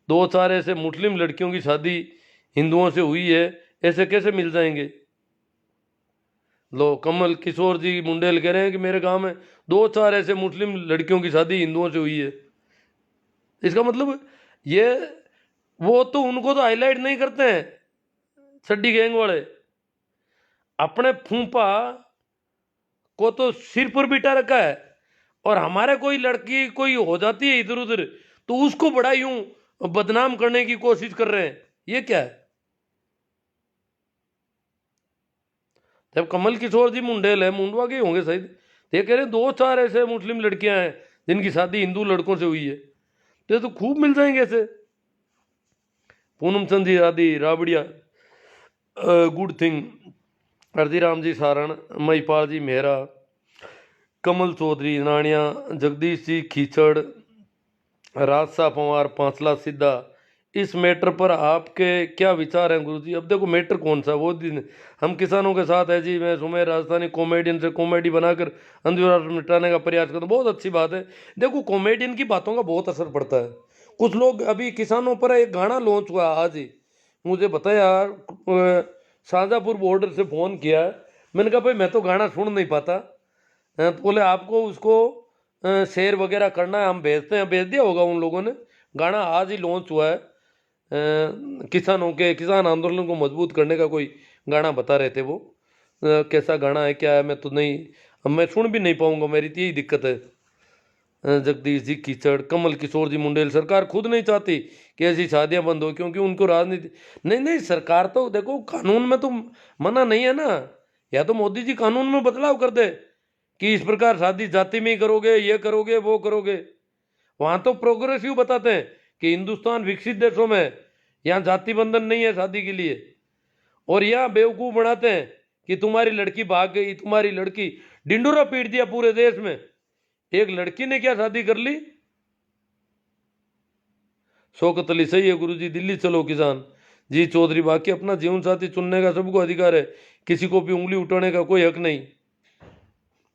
2-4 ऐसे मुस्लिम लड़कियों की शादी हिंदुओं से हुई है, ऐसे कैसे मिल जाएंगे। लो कमल किशोर जी मुंडेल कह रहे हैं कि मेरे गांव में 2-4 ऐसे मुस्लिम लड़कियों की शादी हिंदुओं से हुई है। इसका मतलब ये, वो तो उनको तो हाईलाइट नहीं करते हैं छड्डी गैंग वाले, अपने फूफा को तो सिर पर बिठा रखा है, और हमारे कोई लड़की कोई हो जाती है इधर उधर तो उसको बड़ा यूं बदनाम करने की कोशिश कर रहे हैं, ये क्या है। जब कमल किशोर जी मुंडेल है, मुंडवा के होंगे शायद, तो ये कह रहे हैं 2-4 ऐसे मुस्लिम लड़कियां हैं जिनकी शादी हिंदू लड़कों से हुई है, तो ये तो खूब मिल जाएंगे ऐसे। पूनम चंद जी आदि राबड़िया, गुड थिंग, अर्जीराम जी सारण, महिपाल जी मेहरा, कमल चौधरी नानिया, जगदीश जी खींचड़, राजसा पवार पांचला सीधा, इस मैटर पर आपके क्या विचार हैं गुरुजी। अब देखो मैटर कौन सा, वो दिन हम किसानों के साथ है जी, मैं सुमेर राजस्थानी कॉमेडियन से कॉमेडी बनाकर अंधविश्वास मिटाने का प्रयास करता हूँ, बहुत अच्छी बात है। देखो कॉमेडियन की बातों का बहुत असर पड़ता है। कुछ लोग, अभी किसानों पर एक गाना लॉन्च हुआ आज ही, मुझे बताया शाहजहाँपुर बॉर्डर से फ़ोन किया, मैंने कहा भाई मैं तो गाना सुन नहीं पाता, तो बोले आपको उसको शेयर वगैरह करना है, हम भेजते हैं, भेज दिया होगा उन लोगों ने। गाना आज ही लॉन्च हुआ है, किसानों के, किसान आंदोलन को मजबूत करने का कोई गाना बता रहे थे वो, कैसा गाना है क्या है मैं तो नहीं, अब मैं सुन भी नहीं पाऊंगा, मेरी तो यही दिक्कत है। जगदीश जी कीचड़, कमल किशोर जी मुंडेल, सरकार खुद नहीं चाहती कि ऐसी शादियां बंद हो क्योंकि उनको राजनीति, नहीं नहीं सरकार तो देखो कानून में तो मना नहीं है ना, या तो मोदी जी कानून में बदलाव कर दे कि इस प्रकार शादी जाति में ही करोगे, ये करोगे वो करोगे। वहां तो प्रोग्रेसिव बताते हैं कि हिंदुस्तान विकसित देशों में यहाँ जाति बंधन नहीं है शादी के लिए। और यहाँ बेवकूफ बनाते हैं कि तुम्हारी लड़की भाग गई, तुम्हारी लड़की, डिंडोरा पीट दिया पूरे देश में। एक लड़की ने क्या शादी कर ली? शौकत अली सही है गुरुजी, दिल्ली चलो किसान जी। चौधरी बाकी अपना जीवन साथी चुनने का सबको अधिकार है, किसी को भी उंगली उठाने का कोई हक नहीं।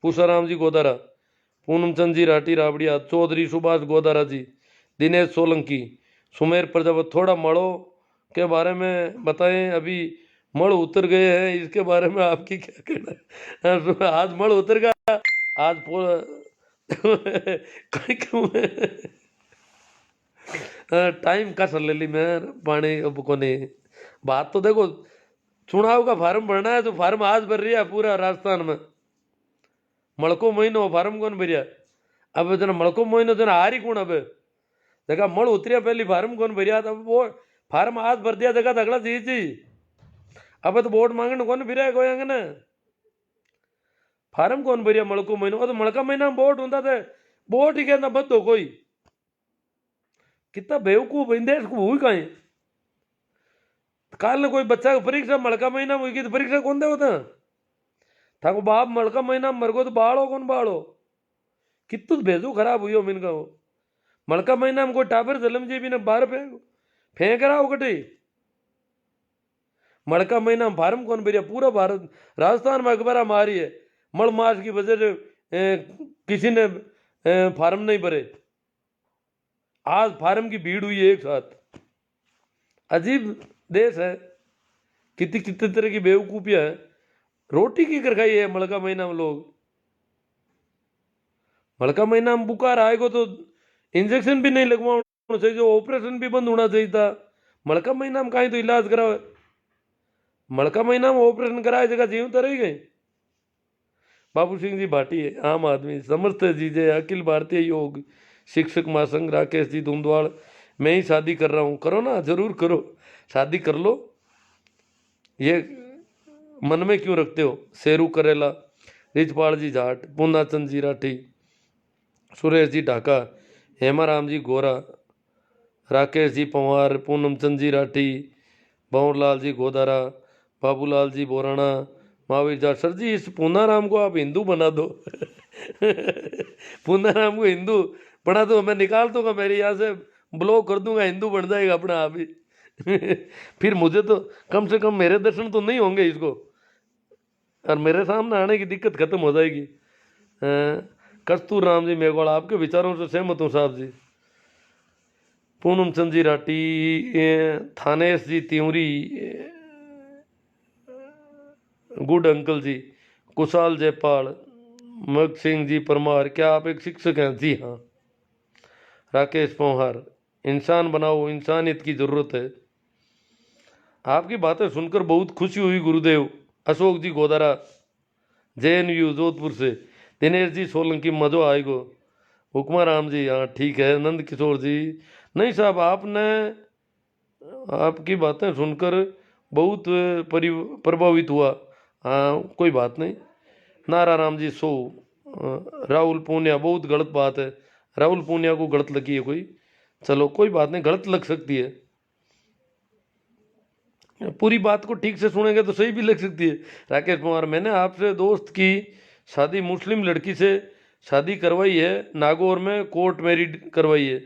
पूषाराम जी गोदारा, पूनम चंद जी राठी राबड़िया, चौधरी सुभाष गोदारा जी, दिनेश सोलंकी, सुमेर प्रजापत। थोड़ा मड़ो के बारे में बताएं, अभी मड़ उतर गए हैं, इसके बारे में आपकी क्या कहना है? आज मड़ उतर गया, आज टाइम का सर ले ली मैं पानी अब को नहीं। बात तो देखो, चुनाव का फार्म भरना है तो फार्म आज भर रही है पूरा राजस्थान में। मड़को महीनो फार्म कौन भरिया? अब जना मड़को महीनो जना हारी कौन? अब देखा मड़ उतरिया पहली फार्म कौन भरिया? अब वो फार्म आज भर दिया, देखा अगला चीज थी। अब तो वोट मांगने कौन फिर कोई अंगन फार्म कौन भरिया? मड़को महीनो, तो मड़का महीना में वोट होता थे, वोट ही कहना बद हो कोई। कितना बेवकूफ इन देश को हुई कहीं। काल ने कोई बच्चा की परीक्षा मड़का महीना में हुई तो परीक्षा कौन दे होता था? को बाप मड़का महीना में मरगो तो बाड़ो कौन बाड़ो? कितु भेजो खराब हुई हो मिनका। वो मड़का महीना में कोई टाबर जलम जी भी ने बाहर फेंक रहा हो कटे। मड़का महीना में फार्म कौन भरिया? पूरा भारत राजस्थान में अखबार मारी है, मड़ मास की वजह से किसी ने फार्म नहीं भरे। आज फार्म की भीड़ हुई है एक साथ। अजीब देश है, कितनी कितने तरह की बेवकूफियां है। रोटी की कर खाई है मड़का महीना में लोग। मड़का महीना में बुखार आएगा तो इंजेक्शन भी नहीं लगवाना चाहिए, जो ऑपरेशन भी बंद होना चाहिए था। मड़का महीना में कहीं तो इलाज कराओ। मड़का महीना में ऑपरेशन कराए जगह जीव तो रही गए। बाबू सिंह जी भाटी, आम आदमी समर्थ जी जय, अखिल भारतीय योग शिक्षक महासंघ, राकेश जी धुंधवाड़। मैं ही शादी कर रहा हूँ, करो ना, जरूर करो, शादी कर लो, ये मन में क्यों रखते हो? शेरू करेला, रिजपाल जी जाट, पूर्णाचंद जी राठी, सुरेश जी ढाका, हेमाराम जी गोरा, राकेश जी पंवार, पूनम चंद जी राठी, भंवरलाल जी गोदारा, बाबूलाल जी बोराना, महावीर जाट। सर जी इस पूनाराम को आप हिंदू बना दो। पूनाराम को हिंदू बना दो, मैं निकाल दूंगा, मेरे यहाँ से ब्लॉक कर दूंगा, हिंदू बन जाएगा अपना आप ही। फिर मुझे तो कम से कम मेरे दर्शन तो नहीं होंगे इसको, और मेरे सामने आने की दिक्कत खत्म हो जाएगी। कस्तूर राम जी मेघवाल, आपके विचारों से सहमत हूँ साहब जी। पूनम चंद जी राठी, थानेश जी त्यूरी, गुड अंकल जी, कुशाल जयपाल, मग सिंह जी परमार, क्या आप एक शिक्षक हैं? जी हाँ। राकेश पोहार, इंसान बनाओ, इंसानियत की जरूरत है। आपकी बातें सुनकर बहुत खुशी हुई गुरुदेव। अशोक जी गोदारा, JNU जोधपुर से, दिनेश जी सोलंकी, मजो आएगो। हुक्मा राम जी, हाँ ठीक है। नंद किशोर जी, नहीं साहब, आपने आपकी बातें सुनकर बहुत प्रभावित हुआ। हाँ कोई बात नहीं। नारा राम जी सो, राहुल पूनिया, बहुत गलत बात है, राहुल पूनिया को गलत लगी है कोई, चलो कोई बात नहीं, गलत लग सकती है, पूरी बात को ठीक से सुनेंगे तो सही भी लग सकती है। राकेश कुमार, मैंने आपसे दोस्त की शादी मुस्लिम लड़की से शादी करवाई है, नागौर में कोर्ट मैरिड करवाई है।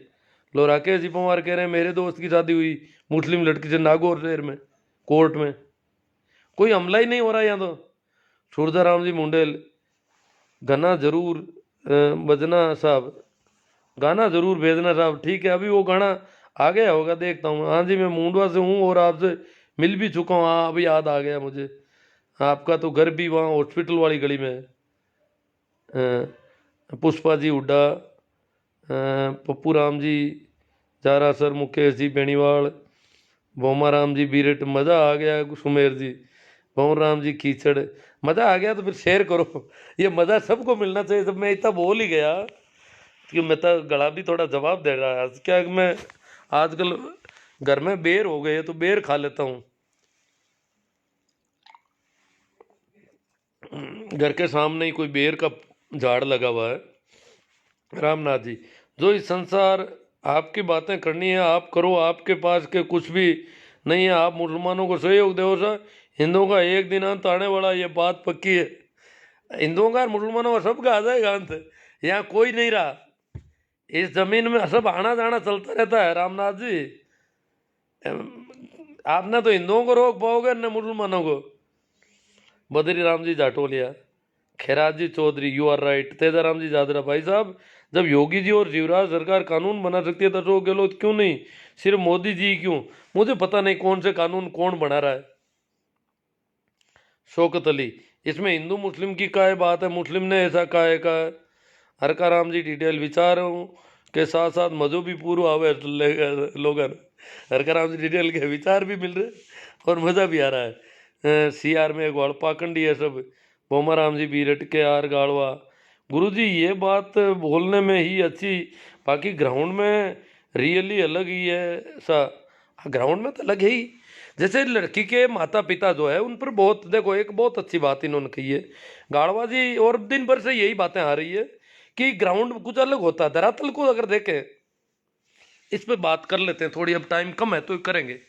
लो राकेश जी पवार कह रहे हैं मेरे दोस्त की शादी हुई मुस्लिम लड़की से नागौर शहर में कोर्ट में, कोई हमला ही नहीं हो रहा यहाँ तो। सूरदाराम जी मुंडेल, गाना जरूर बजना साहब, गाना जरूर भेजना साहब, ठीक है, अभी वो गाना आ गया होगा, देखता हूँ। हाँ जी, मैं मुंडवा से हूँ और आपसे मिल भी चुका हूँ। हाँ अभी याद आ गया मुझे, आपका तो घर भी वहाँ हॉस्पिटल वाली गली में है। पुष्पा जी हुड्डा, पप्पू राम जी जारा सर, मुकेश जी बेनीवाल, भोमा राम जी बीरेट, मज़ा आ गया। सुमेर जी, भंवर राम जी कीचड़, मज़ा आ गया तो फिर शेयर करो। ये मज़ा सबको मिलना चाहिए। जब मैं इतना बोल ही गया कि मैं तो गला भी थोड़ा जवाब दे रहा है। क्या मैं आजकल घर में बेर हो गए तो बेर खा लेता हूँ। घर के सामने ही कोई बेर का झाड़ लगा हुआ है। रामनाथ जी, जो इस संसार आपकी बातें करनी है आप करो, आपके पास के कुछ भी नहीं है, आप मुसलमानों को सहयोग दो सर। हिंदुओं का एक दिन अंत आने वाला, ये बात पक्की है। हिंदुओं का और मुसलमानों का सबका आ जाएगा अंत। यहाँ कोई नहीं रहा, इस जमीन में सब आना जाना चलता रहता है। रामनाथ जी, आप ना तो हिंदुओं को रोक पाओगे न मुसलमानों को। Badri Ram ji Jatolia, Khairaj ji Chaudhary, you are right. Tejaram ji Jadra, भाई साहब जब योगी जी और शिवराज सरकार कानून बना सकती है तो अशोक गहलोत क्यों नहीं, सिर्फ मोदी जी क्यों? मुझे पता नहीं कौन से कानून कौन बना रहा है। शौकत अली, इसमें हिंदू मुस्लिम की क्या बात है, मुस्लिम ने ऐसा कहा है। हरका राम जी डिटेल विचारों के साथ साथ मजहबी पूर्व आवे लोगन। हरका राम जी डिटेल के विचार भी मिल रहे और मज़ा भी आ रहा है। सी आर में ग्वाल पाखंडी है सब। बोमा राम जी बीरट के आर गाड़वा। गुरु जी ये बात बोलने में ही अच्छी, बाकी ग्राउंड में रियली अलग ही है सा। ग्राउंड में तो अलग है ही। जैसे लड़की के माता पिता जो है उन पर बहुत, देखो एक बहुत अच्छी बात इन्होंने कही है गाड़वा जी, और दिन भर से यही बातें आ रही है कि ग्राउंड कुछ अलग होता है। धरातल को अगर देखें, इस पे बात कर लेते हैं थोड़ी, अब टाइम कम है तो करेंगे।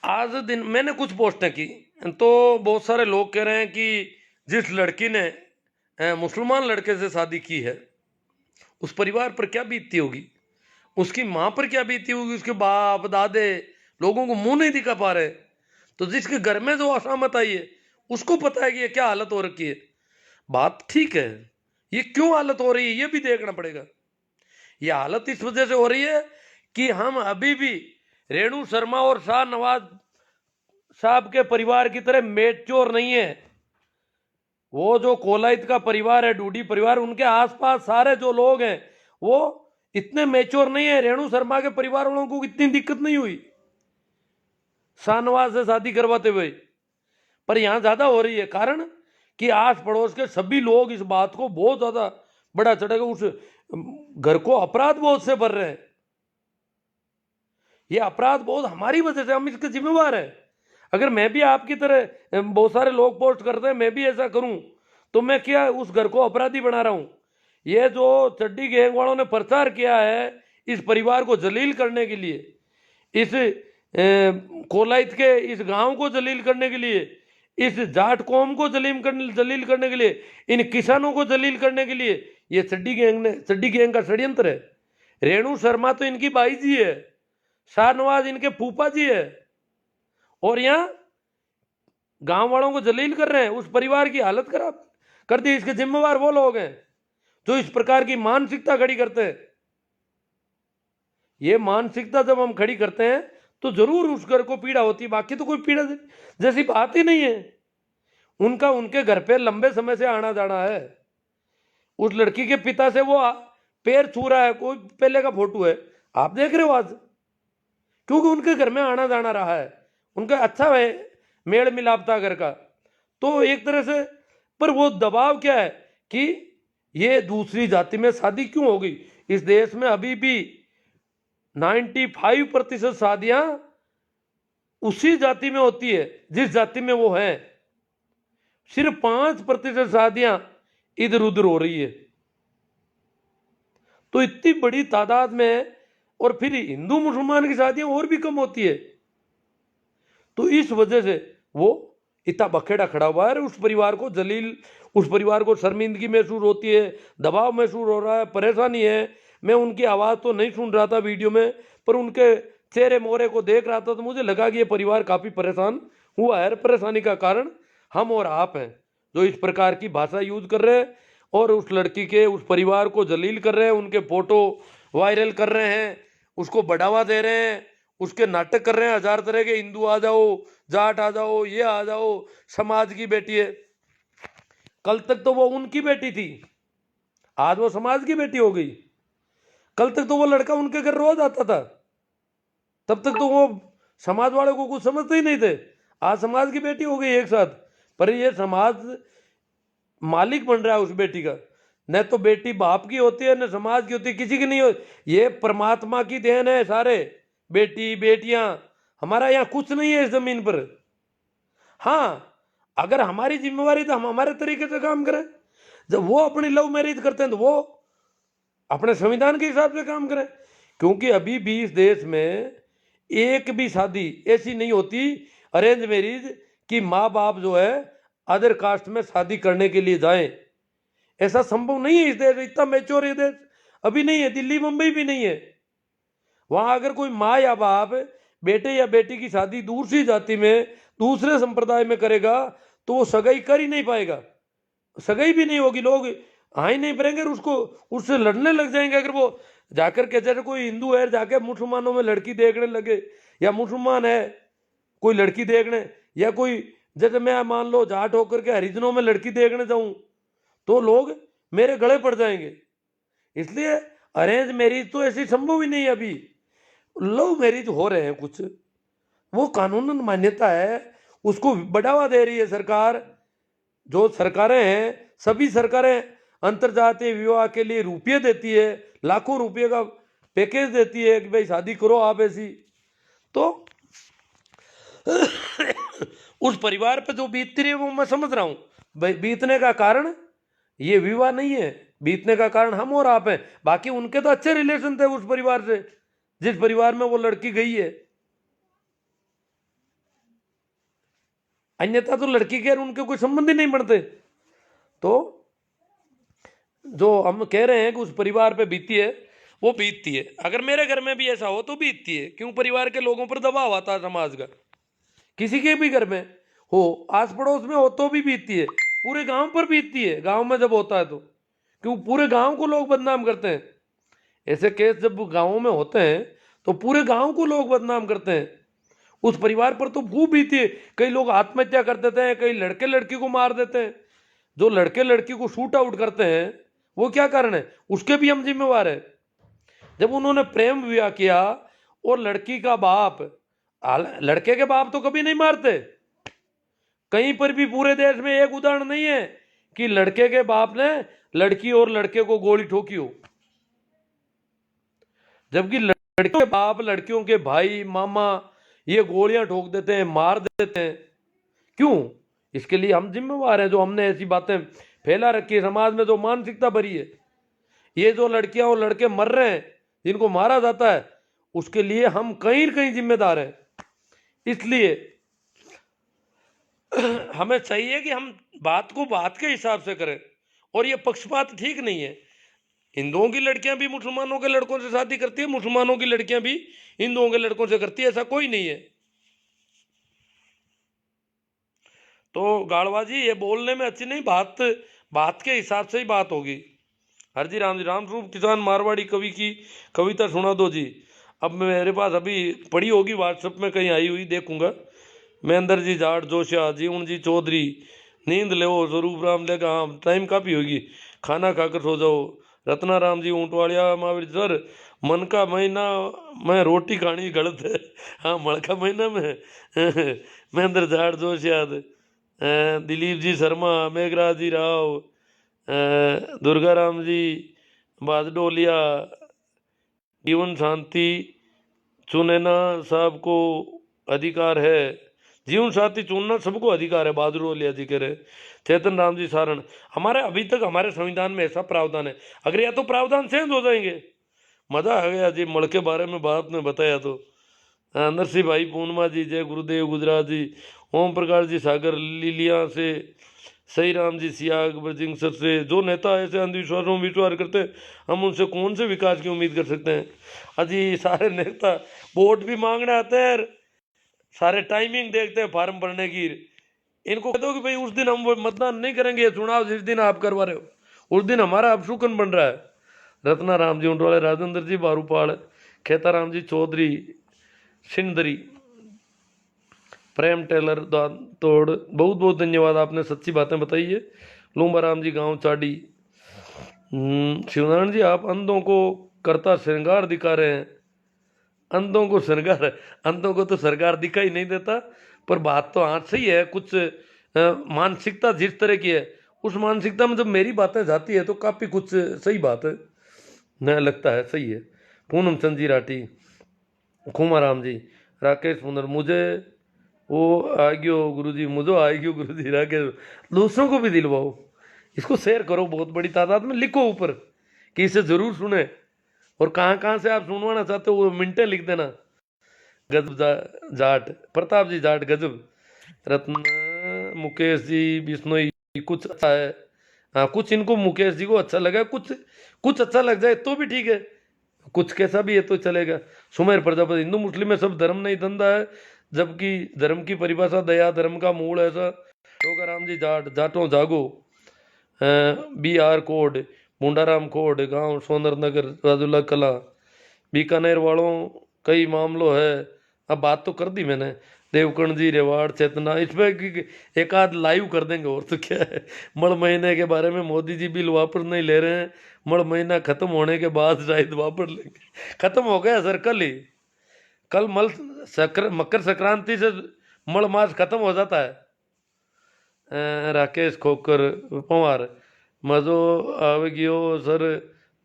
आज दिन मैंने कुछ पोस्टें की तो बहुत सारे लोग कह रहे हैं कि जिस लड़की ने मुसलमान लड़के से शादी की है उस परिवार पर क्या बीतती होगी, उसकी माँ पर क्या बीती होगी, उसके बाप दादे लोगों को मुंह नहीं दिखा पा रहे। तो जिसके घर में जो असामत आई है उसको पता है कि ये क्या हालत हो रखी है। बात ठीक है, ये क्यों हालत हो रही है ये भी देखना पड़ेगा। ये हालत इस वजह से हो रही है कि हम अभी भी रेणु शर्मा और शाहनवाज साहब के परिवार की तरह मेच्योर नहीं है। वो जो कोलाइत का परिवार है, डूडी परिवार, उनके आसपास सारे जो लोग हैं वो इतने मेच्योर नहीं है। रेणु शर्मा के परिवार वालों को इतनी दिक्कत नहीं हुई शाहनवाज से शादी करवाते हुए, पर यहां ज्यादा हो रही है। कारण कि आस पड़ोस के सभी लोग इस बात को बहुत ज्यादा बड़ा चढ़ेगा, उस घर को अपराध बोध से भर रहे हैं। ये अपराध बोध हमारी वजह से, हम इसके जिम्मेवार हैं। अगर मैं भी आपकी तरह, बहुत सारे लोग पोस्ट करते हैं, मैं भी ऐसा करूं तो मैं क्या उस घर को अपराधी बना रहा हूं? ये जो चड्डी गैंग वालों ने प्रचार किया है इस परिवार को जलील करने के लिए, इस कोलाइत के इस गांव को जलील करने के लिए, इस जाट कौम को जलील करने के लिए, इन किसानों को जलील करने के लिए, ये चड्डी गैंग का षड्यंत्र है। रेणु शर्मा तो इनकी बाई जी है, शाहनवाज इनके फूफा जी है, और यहां गांव वालों को जलील कर रहे हैं, उस परिवार की हालत खराब कर दी। इसके जिम्मेवार वो लोग हैं जो इस प्रकार की मानसिकता खड़ी करते हैं। ये मानसिकता जब हम खड़ी करते हैं तो जरूर उस घर को पीड़ा होती है, बाकी तो कोई पीड़ा जैसी बात ही नहीं है। उनका उनके घर पे लंबे समय से आना जाना है। उस लड़की के पिता से वो पैर छू रहा है, कोई पहले का फोटो है आप देख रहे हो आज, क्योंकि उनके घर में आना जाना रहा है, उनका अच्छा है मेल मिलाप था घर का। तो एक तरह से, पर वो दबाव क्या है कि ये दूसरी जाति में शादी क्यों होगी। इस देश में अभी भी 95% शादियां उसी जाति में होती है जिस जाति में वो है। सिर्फ 5% शादियां इधर उधर हो रही है। तो इतनी बड़ी तादाद में, और फिर हिंदू मुसलमान की शादियां और भी कम होती है। तो इस वजह से वो इतना बखेड़ा खड़ा हुआ है। उस परिवार को जलील, उस परिवार को शर्मिंदगी महसूस होती है, दबाव महसूस हो रहा है, परेशानी है। मैं उनकी आवाज़ तो नहीं सुन रहा था वीडियो में, पर उनके चेहरे मोहरे को देख रहा था तो मुझे लगा कि ये परिवार काफ़ी परेशान हुआ है। परेशानी का कारण हम और आप हैं जो इस प्रकार की भाषा यूज कर रहे हैं और उस लड़की के उस परिवार को जलील कर रहे हैं, उनके फोटो वायरल कर रहे हैं, उसको बढ़ावा दे रहे हैं, उसके नाटक कर रहे हैं हजार तरह के, हिंदू आ जाओ, जाट आ जाओ, ये आ जाओ, समाज की बेटी है। कल तक तो वो उनकी बेटी थी, आज वो समाज की बेटी हो गई। कल तक तो वो लड़का उनके घर रोज आता था, तब तक तो वो समाज वाले को कुछ समझते ही नहीं थे। आज समाज की बेटी हो गई एक साथ, पर ये समाज मालिक बन रहा है उस बेटी का। न तो बेटी बाप की होती है, न समाज की होती है, किसी की नहीं होती। ये परमात्मा की देन है सारे, बेटी बेटियां। हमारा यहाँ कुछ नहीं है इस जमीन पर। हाँ, अगर हमारी जिम्मेवारी तो हम हमारे तरीके से काम करें। जब वो अपनी लव मैरिज करते हैं तो वो अपने संविधान के हिसाब से काम करें, क्योंकि अभी भी इस देश में एक भी शादी ऐसी नहीं होती अरेंज मैरिज कि माँ बाप जो है अदर कास्ट में शादी करने के लिए जाएं। ऐसा संभव नहीं है इस देश, इतना मैच्योर ये देश अभी नहीं है, दिल्ली मुंबई भी नहीं है। वहां अगर कोई माँ या बाप बेटे या बेटी की शादी दूसरी जाति में दूसरे संप्रदाय में करेगा तो वो सगाई कर ही नहीं पाएगा, सगाई भी नहीं होगी, लोग हाँ ही नहीं भरेंगे, उसको उससे लड़ने लग जाएंगे। अगर वो जाकर के जैसे कोई हिंदू है जाके मुसलमानों में लड़की देखने लगे, या मुसलमान है कोई लड़की देखने, या कोई जैसे मैं मान लो जाट होकर के हरिजनों में लड़की देखने जाऊं तो लोग मेरे गले पड़ जाएंगे। इसलिए अरेंज मैरिज तो ऐसी संभव ही नहीं है। अभी लव मैरिज हो रहे हैं कुछ, वो कानूनन मान्यता है, उसको बढ़ावा दे रही है सरकार। जो सरकारें हैं सभी सरकारें अंतरजातीय विवाह के लिए रुपये देती है, लाखों रुपये का पैकेज देती है कि भाई शादी करो आप ऐसी। तो उस परिवार पे जो बीतती रही है वो मैं समझ रहा हूं। भाई बीतने का कारण ये विवाह नहीं है, बीतने का कारण हम और आप हैं। बाकी उनके तो अच्छे रिलेशन थे उस परिवार से जिस परिवार में वो लड़की गई है, अन्यथा तो लड़की के और उनके कोई संबंध ही नहीं बनते। तो जो हम कह रहे हैं कि उस परिवार पे बीती है वो बीतती है। अगर मेरे घर में भी ऐसा हो तो बीतती है, क्यों परिवार के लोगों पर दबाव आता है समाज का, किसी के भी घर में हो, आस पड़ोस में हो तो भी बीतती है, पूरे गांव पर बीतती है। गांव में जब होता है तो क्यों पूरे गांव को लोग बदनाम करते हैं। ऐसे केस जब गांवों में होते हैं तो पूरे गांव को लोग बदनाम करते हैं। उस परिवार पर तो खूब बीती है, कई लोग आत्महत्या कर देते हैं, कई लड़के लड़की को मार देते हैं। जो लड़के लड़की को शूट आउट करते हैं वो क्या कारण है, उसके भी हम जिम्मेवार है। जब उन्होंने प्रेम विवाह किया और लड़की का बाप, लड़के के बाप तो कभी नहीं मारते, कहीं पर भी पूरे देश में एक उदाहरण नहीं है कि लड़के के बाप ने लड़की और लड़के को गोली ठोकी हो। जबकि लड़के के बाप लड़कियों के भाई मामा ये गोलियां ठोक देते हैं, मार देते हैं। क्यों? इसके लिए हम जिम्मेवार हैं जो हमने ऐसी बातें फैला रखी है समाज में, जो मानसिकता भरी है। ये जो लड़कियां और लड़के मर रहे हैं जिनको मारा जाता है उसके लिए हम कहीं कहीं जिम्मेदार हैं। इसलिए हमें चाहिए कि हम बात को बात के हिसाब से करें, और ये पक्षपात ठीक नहीं है। हिंदुओं की लड़कियां भी मुसलमानों के लड़कों से शादी करती है, मुसलमानों की लड़कियां भी हिंदुओं के लड़कों से करती है, ऐसा कोई नहीं है। तो गाड़वाजी ये बोलने में अच्छी नहीं, बात के हिसाब से ही बात होगी। हरजी राम जी, राम स्वरूप किसान मारवाड़ी कवि की कविता सुना दो जी। अब मेरे पास अभी पड़ी होगी व्हाट्सएप में कहीं आई हुई, देखूंगा। महेंद्र जी जाट जोशिया, जीवन जी चौधरी, नींद ले स्वरूप राम लेगा, हाँ टाइम काफ़ी होगी, खाना खाकर सो जाओ। रत्ना राम जी ऊंटवाड़िया महावीर सर, मन का महीना में रोटी खानी गलत है, हाँ मन का महीना में महेंद्र जाट जोशिया, दिलीप जी शर्मा, मेघराज जी राव, दुर्गा राम जी बादडोलिया, जीवन शांति चुनना सबको अधिकार है, जीवन साथी चुनना सबको अधिकार है, बादडोलिया जी कह रहे। चेतन राम जी सारण, हमारे अभी तक हमारे संविधान में ऐसा प्रावधान है, अगर या तो प्रावधान चेंज हो जाएंगे। मजा आ गया जी मड़ के बारे में बात ने बताया तो। नरसिंह भाई पूर्णिमा जी, जय गुरुदेव गुजरात जी, ओम प्रकाश जी सागर लीलिया से, सही राम जी सियाग ब्रजिंगसर से। जो नेता ऐसे अंधविश्वासों में विश्वास करते हैं हम उनसे कौन से विकास की उम्मीद कर सकते हैं। अजी सारे नेता वोट भी मांगने आते हैं, सारे टाइमिंग देखते हैं फार्म भरने की। इनको कह दो कि भाई उस दिन हम वो मतदान नहीं करेंगे, चुनाव जिस दिन आप करवा रहे हो उस दिन हमारा अपशुकन बन रहा है। रत्ना राम जी उंटवाले, राजेंद्र जी बारूपाल, खेता राम जी चौधरी सिंदरी, प्रेम टेलर तोड़, बहुत बहुत धन्यवाद, आपने सच्ची बातें बताई है। लूम्बा राम जी गांव चाडी, शिवनारायण जी आप अंधों को करता श्रृंगार दिखा रहे हैं। अंधों को श्रृंगार, अंधों को तो सरकार दिखा ही नहीं देता, पर बात तो आज सही है। कुछ मानसिकता जिस तरह की है उस मानसिकता में जब मेरी बातें जाती है तो काफ़ी कुछ सही बात है न लगता है, सही है। पूनम चंद जी राठी, खुमाराम जी, राकेश पुनर, मुझे वो आएगियो गुरुजी, मुझे आएगियो गुरुजी, राकेश दूसरों को भी दिलवाओ, इसको शेयर करो बहुत बड़ी तादाद में, लिखो ऊपर कि इसे जरूर सुने, और कहाँ कहाँ से आप सुनवाना चाहते हो वो मिनटें लिख देना। गजब जाट, प्रताप जी जाट गजब, रत्न मुकेश जी बिश्नोई, कुछ अच्छा है। हाँ कुछ इनको मुकेश जी को अच्छा लगा, कुछ कुछ अच्छा लग जाए तो भी ठीक है, कुछ कैसा भी है तो चलेगा। सुमेर प्रजापति, हिंदू मुस्लिम में सब धर्म नहीं धंधा है, जबकि धर्म की परिभाषा दया धर्म का मूल ऐसा। टोकाराम जी जाट, जाटों जागो। बी आर कोड, मुंडाराम कोड, गांव सोनर नगर, राजुला कला, बीकानेर वालों कई मामलों है। अब बात तो कर दी मैंने। देवकर्ण जी, रेवाड़, चेतना, इसमें एक आध लाइव कर देंगे और तो क्या है। मड़ महीने के बारे में मोदी जी बिल वापस नहीं ले रहे हैं, मड़ महीना खत्म होने के बाद शायद वापस लेंगे। खत्म हो गया सर कल ही, कल मकर संक्रांति से मड़ मास खत्म हो जाता है। राकेश खोकर पवार, मज़ो आवे गियो सर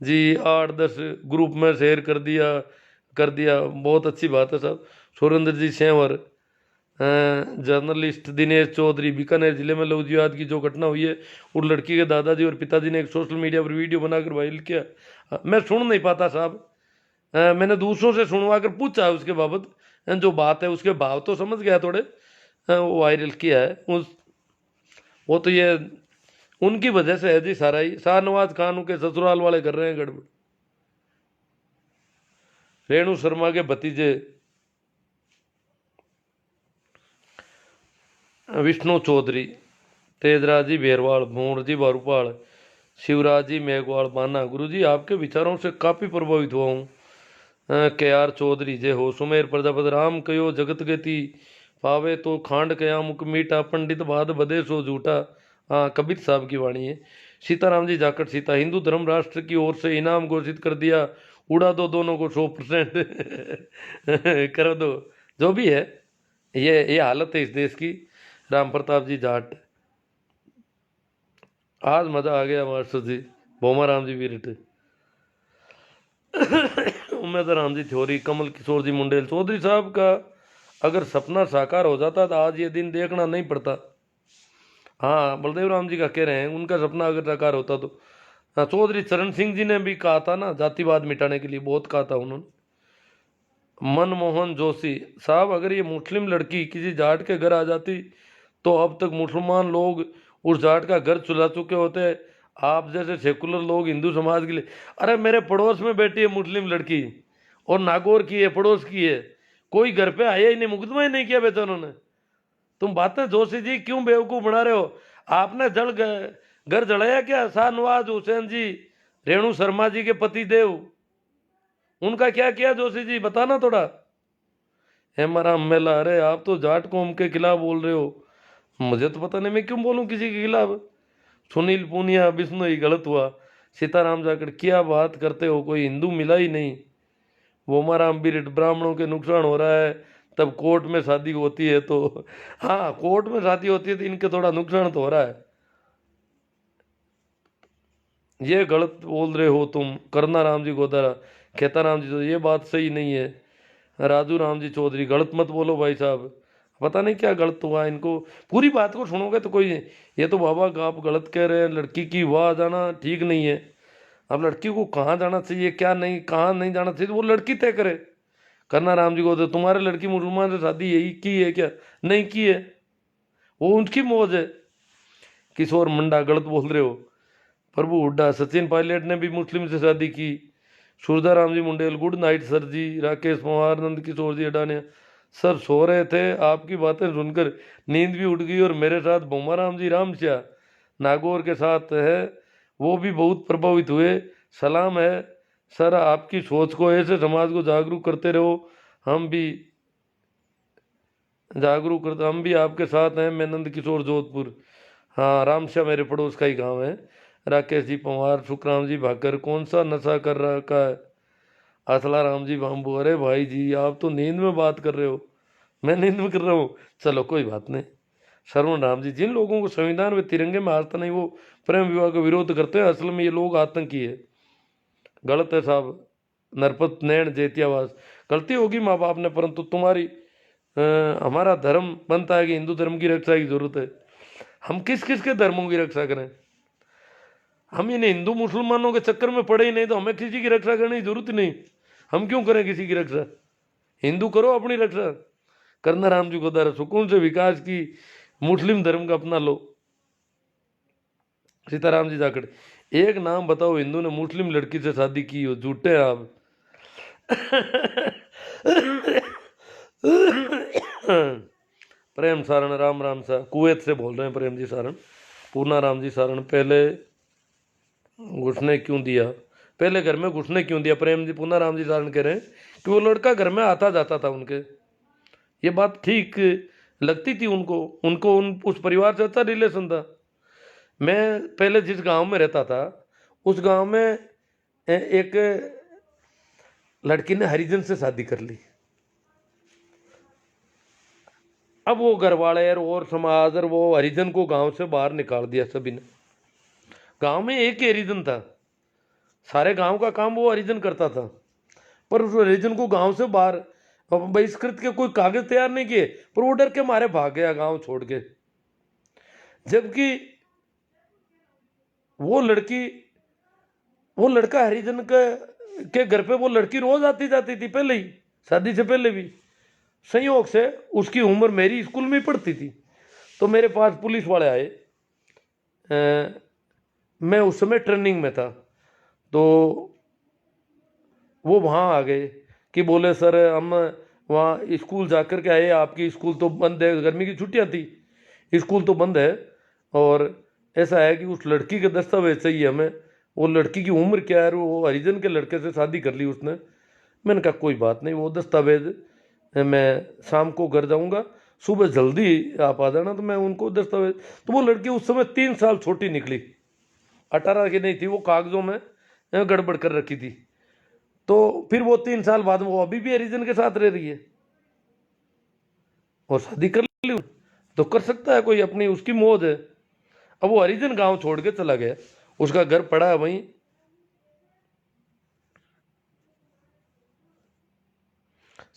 जी, 8-10 ग्रुप में शेयर कर दिया बहुत अच्छी बात है साहब। सुरेंद्र जी सेंवर, जर्नलिस्ट दिनेश चौधरी, बीकानेर जिले में लव जिहाद की जो घटना हुई है, उस लड़की के दादाजी और पिताजी ने एक सोशल मीडिया पर वीडियो बनाकर वायरल किया। मैं सुन नहीं पाता साहब, मैंने दूसरों से सुनवा कर पूछा उसके बाबत, जो बात है उसके भाव तो समझ गया थोड़े। वो वायरल किया है वो तो ये उनकी वजह से है जी सारा ही। शाहनवाज खान के ससुराल वाले कर रहे हैं गड़बड़। रेणु शर्मा के भतीजे विष्णु चौधरी, तेजराज जी बेरवाल, भूर जी बारूपाल, शिवराज जी मेघवाल माना, गुरु जी आपके विचारों से काफ़ी प्रभावित हुआ हूँ। के आर चौधरी जय हो। सुमेर प्रजापति, राम कयो जगत गति पावे तो खांड कया मुख मीठा, पंडित बाद बदे सो झूठा। हाँ कबीर साहब की वाणी है। सीताराम जी जाकट सीता, हिंदू धर्म राष्ट्र की ओर से इनाम घोषित कर दिया, उड़ा दो दोनों को 100%। कर दो जो भी है, ये हालत है इस देश की। राम प्रताप जी जाट, आज मजा आ गया मास्टर जी। भोमा राम जी वीरट, उम्मीद राम जी थ्योरी, कमल किशोर जी मुंडेल, चौधरी साहब का अगर सपना साकार हो जाता तो आज ये दिन देखना नहीं पड़ता। हाँ बलदेव राम जी का कह रहे हैं, उनका सपना अगर साकार होता तो। हाँ चौधरी चरण सिंह जी ने भी कहा था ना, जातिवाद मिटाने के लिए बहुत कहा था उन्होंने। मनमोहन जोशी साहब, अगर ये मुस्लिम लड़की किसी जाट के घर आ जाती तो अब तक मुसलमान लोग उस जाट का घर चुरा चुके होते। आप जैसे सेकुलर लोग हिंदू समाज के लिए, अरे मेरे पड़ोस में बैठी है मुस्लिम लड़की और नागौर की है, पड़ोस की है, कोई घर पे आया ही नहीं, मुकदमा ही नहीं किया बेटा उन्होंने। तुम बातें जोशी जी क्यों बेवकूफ़ बना रहे हो। आपने घर जलाया क्या? शाहनवाज हुसैन जी, रेणु शर्मा जी के पति देव, उनका क्या किया जोशी जी, बताना थोड़ा। हेमाराम मेला, अरे आप तो जाट कौम के खिलाफ बोल रहे हो, मुझे तो पता नहीं मैं क्यों बोलूं किसी के खिलाफ। सुनील पूनिया, विष्णु ही गलत हुआ। सीताराम जाकर क्या बात करते हो, कोई हिंदू मिला ही नहीं। वोमाराम बिरट, ब्राह्मणों के नुकसान हो रहा है तब कोर्ट में शादी होती है तो। हाँ कोर्ट में शादी होती है तो इनके थोड़ा नुकसान तो हो रहा है। ये गलत बोल रहे हो तुम, करना राम जी गोदारा, खेता राम जी, तो ये बात सही नहीं है। राजू राम जी चौधरी, गलत मत बोलो भाई साहब, पता नहीं क्या गलत हुआ इनको। पूरी बात को सुनोगे तो कोई, ये तो बाबा आप गलत कह रहे हैं, लड़की की वहाँ जाना ठीक नहीं है। अब लड़की को कहाँ जाना चाहिए, क्या नहीं, कहाँ नहीं जाना चाहिए, वो लड़की तय करे। करना राम जी को, तो तुम्हारे लड़की मुसलमान से शादी यही की है क्या? नहीं की है, वो उनकी मौज है। किशोर मुंडा, गलत बोल रहे हो। प्रभु हुड्डा, सचिन पायलट ने भी मुस्लिम से शादी की। सूरदाराम जी मुंडेल, गुड नाइट सर जी। राकेश पवार, नंद किशोर जी अडानिया, सर सो रहे थे, आपकी बातें सुनकर नींद भी उड़ गई, और मेरे साथ भोमाराम जी रामश्या नागौर के साथ है, वो भी बहुत प्रभावित हुए। सलाम है सर, आपकी सोच को ऐसे समाज को जागरूक करते रहो, हम भी हम भी आपके साथ हैं। मैं नंद किशोर जोधपुर, हाँ रामश्या मेरे पड़ोस का ही गांव है। राकेश जी पवार, सुखराम जी भाकर, कौन सा नशा कर रखा है? असला राम जी बाम्बू, अरे भाई जी आप तो नींद में बात कर रहे हो, मैं नींद में कर रहा हूँ, चलो कोई बात नहीं। श्रवण राम जी, जिन लोगों को संविधान में तिरंगे में आस्था नहीं वो प्रेम विवाह का विरोध करते हैं, असल में ये लोग आतंकी है। गलत है साहब। नरपत नैण जैतियावास, गलती होगी माँ बाप ने, परंतु तुम्हारी हमारा धर्म बनता है कि हिंदू धर्म की रक्षा की जरूरत है। हम किस किस के धर्मों की रक्षा करें? हम इन हिंदू मुसलमानों के चक्कर में पड़े ही नहीं तो हमें किसी की रक्षा करने की जरूरत ही नहीं। हम क्यों करें किसी की रक्षा? हिंदू करो अपनी रक्षा। करना राम जी को दर सुकून से विकास की, मुस्लिम धर्म का अपना लो। सीताराम जी जाकर एक नाम बताओ हिंदू ने मुस्लिम लड़की से शादी की हो? झूठे हैं आप। प्रेम सारण राम राम सा कुवैत से बोल रहे हैं प्रेम जी सारण। पूना राम जी सारण पहले घुसने क्यों दिया? पहले घर में घुसने क्यों दिया? प्रेम जी पूना राम जी सारण कह रहे हैं कि वो लड़का घर में आता जाता था उनके। ये बात ठीक लगती थी उनको। उनको उस परिवार से अच्छा रिलेशन था। मैं पहले जिस गांव में रहता था उस गांव में एक लड़की ने हरिजन से शादी कर ली। अब वो घर वाले और समाज और वो हरिजन को गांव से बाहर निकाल दिया सभी ने। गांव में एक ही हरिजन था, सारे गांव का काम वो हरिजन करता था, पर उस हरिजन को गांव से बाहर बहिष्कृत के कोई कागज तैयार नहीं किए, पर वो डर के मारे भाग गया गांव छोड़ के। जबकि वो लड़का हरिजन के घर पे वो लड़की रोज आती जाती थी, पहले ही शादी से पहले भी। संयोग से उसकी उम्र मेरी स्कूल में ही पढ़ती थी। तो मेरे पास पुलिस वाले आए, मैं उस समय ट्रेनिंग में था, तो वो वहाँ आ गए कि बोले सर हम वहाँ स्कूल जाकर के आए, आपकी स्कूल तो बंद है, गर्मी की छुट्टियाँ थी, स्कूल तो बंद है, और ऐसा है कि उस लड़की के दस्तावेज चाहिए हमें। वो लड़की की उम्र क्या है, वो हरिजन के लड़के से शादी कर ली उसने। मैंने कहा कोई बात नहीं, वो दस्तावेज मैं शाम को घर जाऊंगा, सुबह जल्दी आप आ जाना। तो मैं उनको दस्तावेज, तो वो लड़की उस समय 3 साल छोटी निकली, 18 की नहीं थी, वो कागजों में गड़बड़ कर रखी थी। तो फिर वो 3 साल बाद वो अभी भी हरिजन के साथ रह रही है और शादी कर ली। तो कर सकता है कोई, अपनी उसकी मौज है। अब वो हरिजन गांव छोड़ के चला गया, उसका घर पड़ा है वहीं।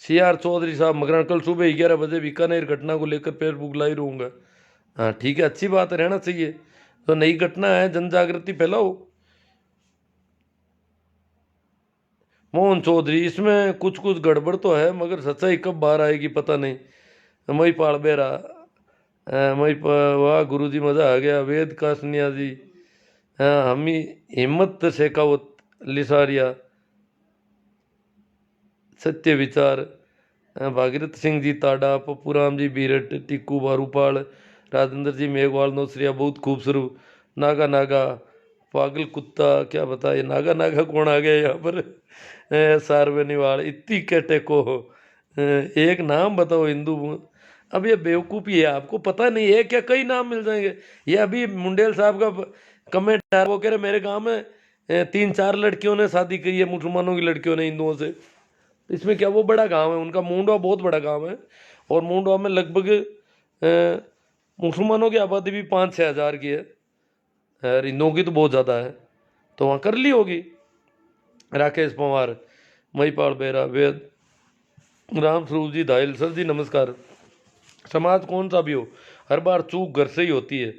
CR चौधरी साहब मकरान, कल सुबह 11 बजे बीकानेर घटना को लेकर फेसबुक लाइव रहूंगा। हाँ ठीक है, अच्छी बात है, रहना चाहिए। तो नई घटना है, जन जागृति फैलाओ। मोहन चौधरी, इसमें कुछ कुछ गड़बड़ तो है, मगर सच्चाई कब बाहर आएगी पता नहीं। मई पाल बेरा, वाह गुरु जी मजा आ गया। वेद का सन्यासी, हाँ हमी हिम्मत शेखावत लिसारिया, सत्य विचार, भागीरथ सिंह जी ताडा, पप्पू राम जी बीरट, टिक्कू बारूपाल, राजेंद्र जी मेघवाल नौसरिया, बहुत खूबसूरत। नागा नागा पागल कुत्ता, क्या बताए नागा नागा कौन आ गया यहाँ पर? सारवेनीवाल, इतनी कहते को एक नाम बताओ हिंदू। अब ये बेवकूफ़ी है, आपको पता नहीं है क्या? कई नाम मिल जाएंगे। ये अभी मुंडेल साहब का कमेंट आ, वो कह रहे मेरे गांव में 3-4 लड़कियों ने शादी की है, मुसलमानों की लड़कियों ने हिंदुओं से। तो इसमें क्या, वो बड़ा गांव है उनका, मुंडवा बहुत बड़ा गांव है, और मुंडवा में लगभग मुसलमानों की आबादी भी 5-6 हज़ार की है, और हिंदुओं की तो बहुत ज़्यादा है। तो वहाँ कर ली होगी। राकेश पवार, महिपाल बेरा, वेद राम स्वरूप जी धाइल, सर जी नमस्कार। समाज कौन सा भी हो, हर बार चूक घर से ही होती है।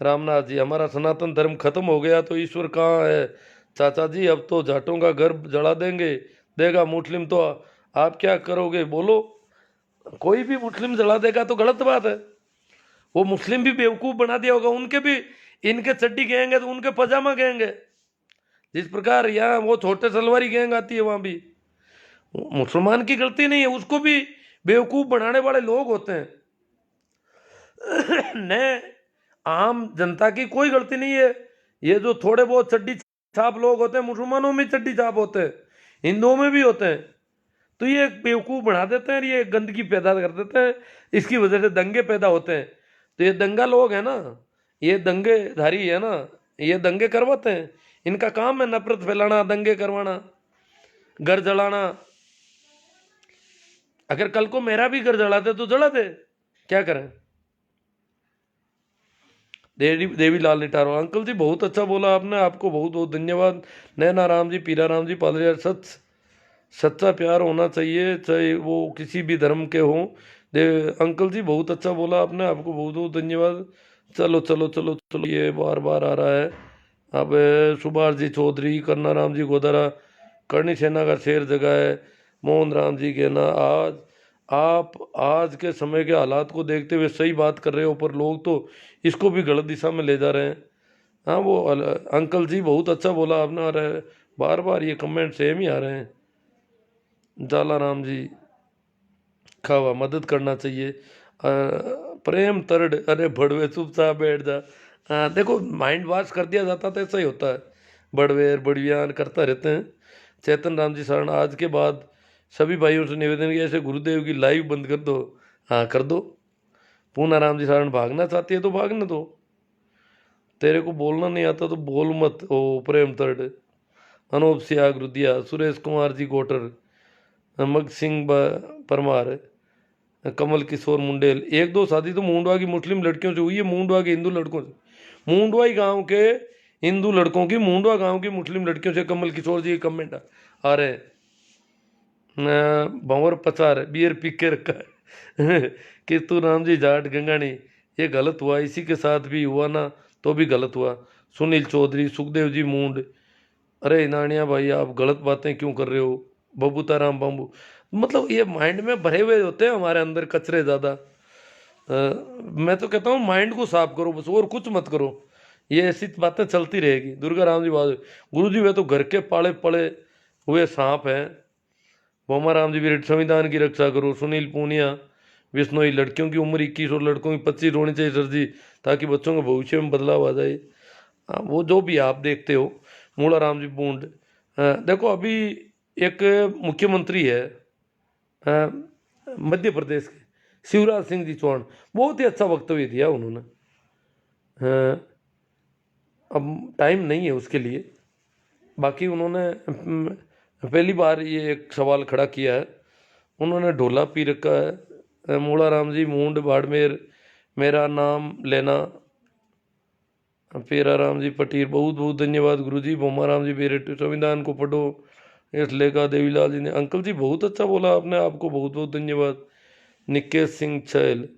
रामनाथ जी, हमारा सनातन धर्म खत्म हो गया तो ईश्वर कहाँ है चाचा जी? अब तो जाटों का घर जला देंगे, देगा मुस्लिम तो आप क्या करोगे बोलो? कोई भी मुस्लिम जला देगा तो गलत बात है। वो मुस्लिम भी बेवकूफ़ बना दिया होगा, उनके भी इनके चड्डी कहेंगे तो उनके पजामा कहेंगे। जिस प्रकार यहाँ वो छोटे सलवारी गैंग आती है, वहाँ भी मुसलमान की गलती नहीं है, उसको भी बेवकूफ़ बनाने वाले लोग होते हैं। न आम जनता की कोई गलती नहीं है। ये जो थोड़े बहुत चड्डी छाप लोग होते हैं, मुसलमानों में चड्डी छाप होते हैं, हिंदुओं में भी होते हैं, तो ये बेवकूफ़ बना देते हैं, ये गंदगी पैदा कर देते हैं, इसकी वजह से दंगे पैदा होते हैं। तो ये दंगा लोग हैं ना, ये दंगेधारी है ना, ये दंगे करवाते हैं, इनका काम है नफरत फैलाना, दंगे करवाना, घर जलाना। अगर कल को मेरा भी घर जलाते तो जला दे, क्या करें? देवी लाल लिटारो, अंकल जी बहुत अच्छा बोला आपने, आपको बहुत बहुत धन्यवाद। नैना राम जी, पीरा राम जी, पादरिया, सच्चा प्यार होना चाहिए, चाहे वो किसी भी धर्म के हों। अंकल जी बहुत अच्छा बोला आपने, आपको बहुत बहुत धन्यवाद। चलो चलो चलो चलो, ये बार बार आ रहा है, अब सुभाष जी चौधरी, करना राम जी गोदारा, करणी सेना का शेर जगह है, मोहन राम जी कहना, आज आप आज के समय के हालात को देखते हुए सही बात कर रहे हो, पर लोग तो इसको भी गलत दिशा में ले जा रहे हैं। हाँ वो अंकल जी बहुत अच्छा बोला आपने, और बार बार ये कमेंट सेम ही आ रहे हैं। जाला राम जी, खावा मदद करना चाहिए। प्रेम तरड, अरे भड़वे चुपचाप बैठ जा। देखो माइंड वॉश कर दिया जाता तो ऐसा ही होता है, बड़वेर बड़वियान करता रहते हैं। चेतन राम जी शरण, आज के बाद सभी भाइयों से निवेदन किया, ऐसे गुरुदेव की लाइव बंद कर दो। हाँ कर दो। पूना राम जी शरण, भागना चाहती है तो भागने दो, तेरे को बोलना नहीं आता तो बोल मत। ओ प्रेम तरड, अनूप सियाग रुदिया, सुरेश कुमार जी गोटर, मग सिंह परमार, कमल किशोर मुंडेल। एक दो शादी तो मुंडवा की मुस्लिम लड़कियों से हुई है, मुंडवा के हिंदू लड़कों से, मुंडवा ही गांव के हिंदू लड़कों की मुंडवा गांव की मुस्लिम लड़कियों से। कमल किशोर जी के कमेंट आ रहे हैं, भंवर पचार बियर पी के रखा है कि तू राम जी जाट गंगानी, ये गलत हुआ, इसी के साथ भी हुआ ना तो भी गलत हुआ। सुनील चौधरी, सुखदेव जी मूंड, अरे नानिया भाई आप गलत बातें क्यों कर रहे हो। बबूता राम बम्बू, मतलब ये माइंड में भरे हुए होते हैं हमारे अंदर कचरे ज़्यादा। मैं तो कहता हूँ माइंड को साफ करो बस, और कुछ मत करो, ये ऐसी बातें चलती रहेगी। दुर्गा राम जी बात, गुरु जी वे तो घर के पाले पड़े हुए सांप हैं। बोमा राम जी भी संविधान की रक्षा करो। सुनील पूनिया, बिश्नोई, लड़कियों की उम्र 21 और लड़कों की 25 होनी चाहिए सर जी, ताकि बच्चों के भविष्य में बदलाव आ जाए। हाँ वो जो भी आप देखते हो। मूला राम जी बूंद, देखो अभी एक मुख्यमंत्री है मध्य प्रदेश के, शिवराज सिंह जी चौहान, बहुत ही अच्छा वक्तव्य दिया उन्होंने। अब टाइम नहीं है उसके लिए, बाकी उन्होंने पहली बार ये एक सवाल खड़ा किया है। उन्होंने ढोला पी रखा है। मूला राम जी मूंड बाड़मेर, मेरा नाम लेना, पेरा राम जी पटीर, बहुत बहुत धन्यवाद गुरु जी। बोमा राम जी बेरेट, संविधान को पढ़ो, इस लेखा देवीलाल जी ने, अंकल जी बहुत अच्छा बोला आपने, आपको बहुत बहुत धन्यवाद। निकेश सिंह छैल,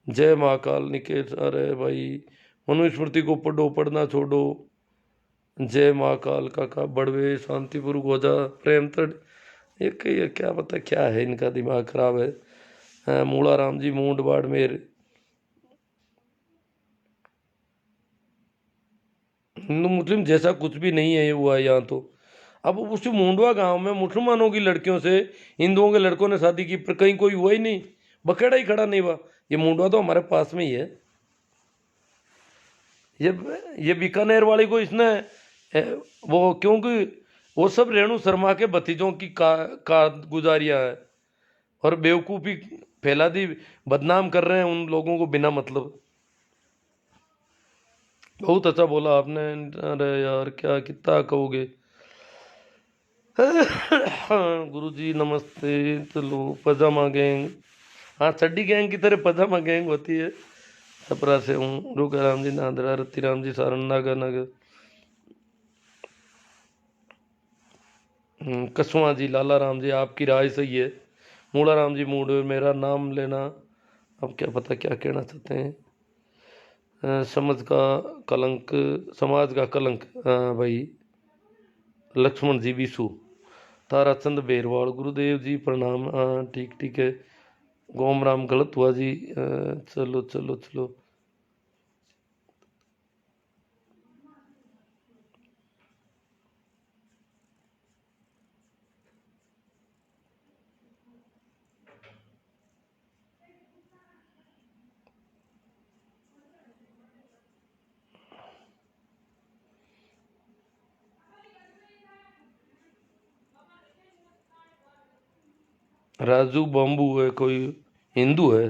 जय महाकाल निकेश, अरे भाई मनुस्मृति को पढ़ो, पढ़ना छोड़ो, जय महाकाल काका बड़वे, शांतिपुर गोजा, प्रेम तड़, ये क्या पता क्या है, इनका दिमाग खराब है। मूला राम जी मूंड बाड़मेर, हिंदू मुस्लिम जैसा कुछ भी नहीं है ये हुआ है यहाँ तो। अब उस मुंडवा गांव में मुसलमानों की लड़कियों से हिंदुओं के लड़कों ने शादी की, पर कहीं कोई हुआ ही नहीं, बखेड़ा ही खड़ा नहीं हुआ। ये मुंडवा तो हमारे पास में ही है। ये ये बीकानेर वाली को इसने वो, क्योंकि वो सब रेणु शर्मा के भतीजों की का गुजारियां है, और बेवकूफ़ी फैला दी, बदनाम कर रहे हैं उन लोगों को बिना मतलब। बहुत अच्छा बोला आपने। अरे यार क्या कितना कहोगे। गुरु जी नमस्ते। चलो पजामा गैंग, हाँ चड्डी गैंग की तरह पजामा गैंग होती है। छपरा से हूँ। रुका राम जी नादरा, रति राम जी सारण, नागा नगर, कसवा जी, लाला राम जी आपकी राय सही है। मूला राम जी मूड, मेरा नाम लेना, अब क्या पता क्या कहना चाहते हैं। समझ का कलंक, समाज का कलंक, भाई लक्ष्मण जी विशु, ताराचंद बेरवाल, गुरुदेव जी प्रणाम, हाँ ठीक ठीक है। गोम राम गलत हुआ जी। चलो चलो चलो। राजू बाम्बू है कोई, हिंदू है।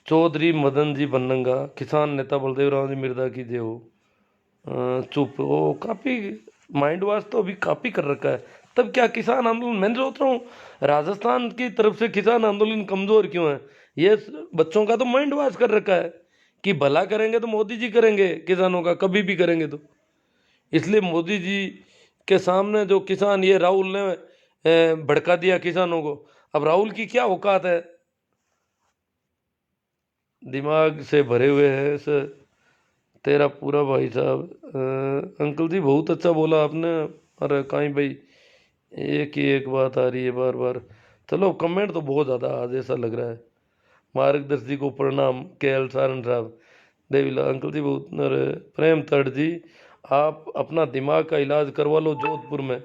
चौधरी मदन जी बनंगा, किसान नेता बलदेव राम जी मिर्जा की जय हो। चुप, वो काफी माइंड वॉश तो अभी काफी कर रखा है। तब क्या किसान आंदोलन, मैं सोच रहा हूँ राजस्थान की तरफ से किसान आंदोलन कमजोर क्यों है। ये बच्चों का तो माइंड वॉश कर रखा है कि भला करेंगे तो मोदी जी करेंगे किसानों का, कभी भी करेंगे तो। इसलिए मोदी जी के सामने जो किसान, ये राहुल ने भड़का दिया किसानों को। अब राहुल की क्या औकात है, दिमाग से भरे हुए हैं सर। तेरा पूरा भाई साहब। अंकल जी बहुत अच्छा बोला आपने। अरे कहीं भाई एक ही एक बात आ रही है बार बार। चलो कमेंट तो बहुत ज़्यादा आज ऐसा लग रहा है। मार्गदर्शी को प्रणाम के एल सारन साहब देवीला अंकल जी बहुत। अरे प्रेम तट जी आप अपना दिमाग का इलाज करवा लो जोधपुर में।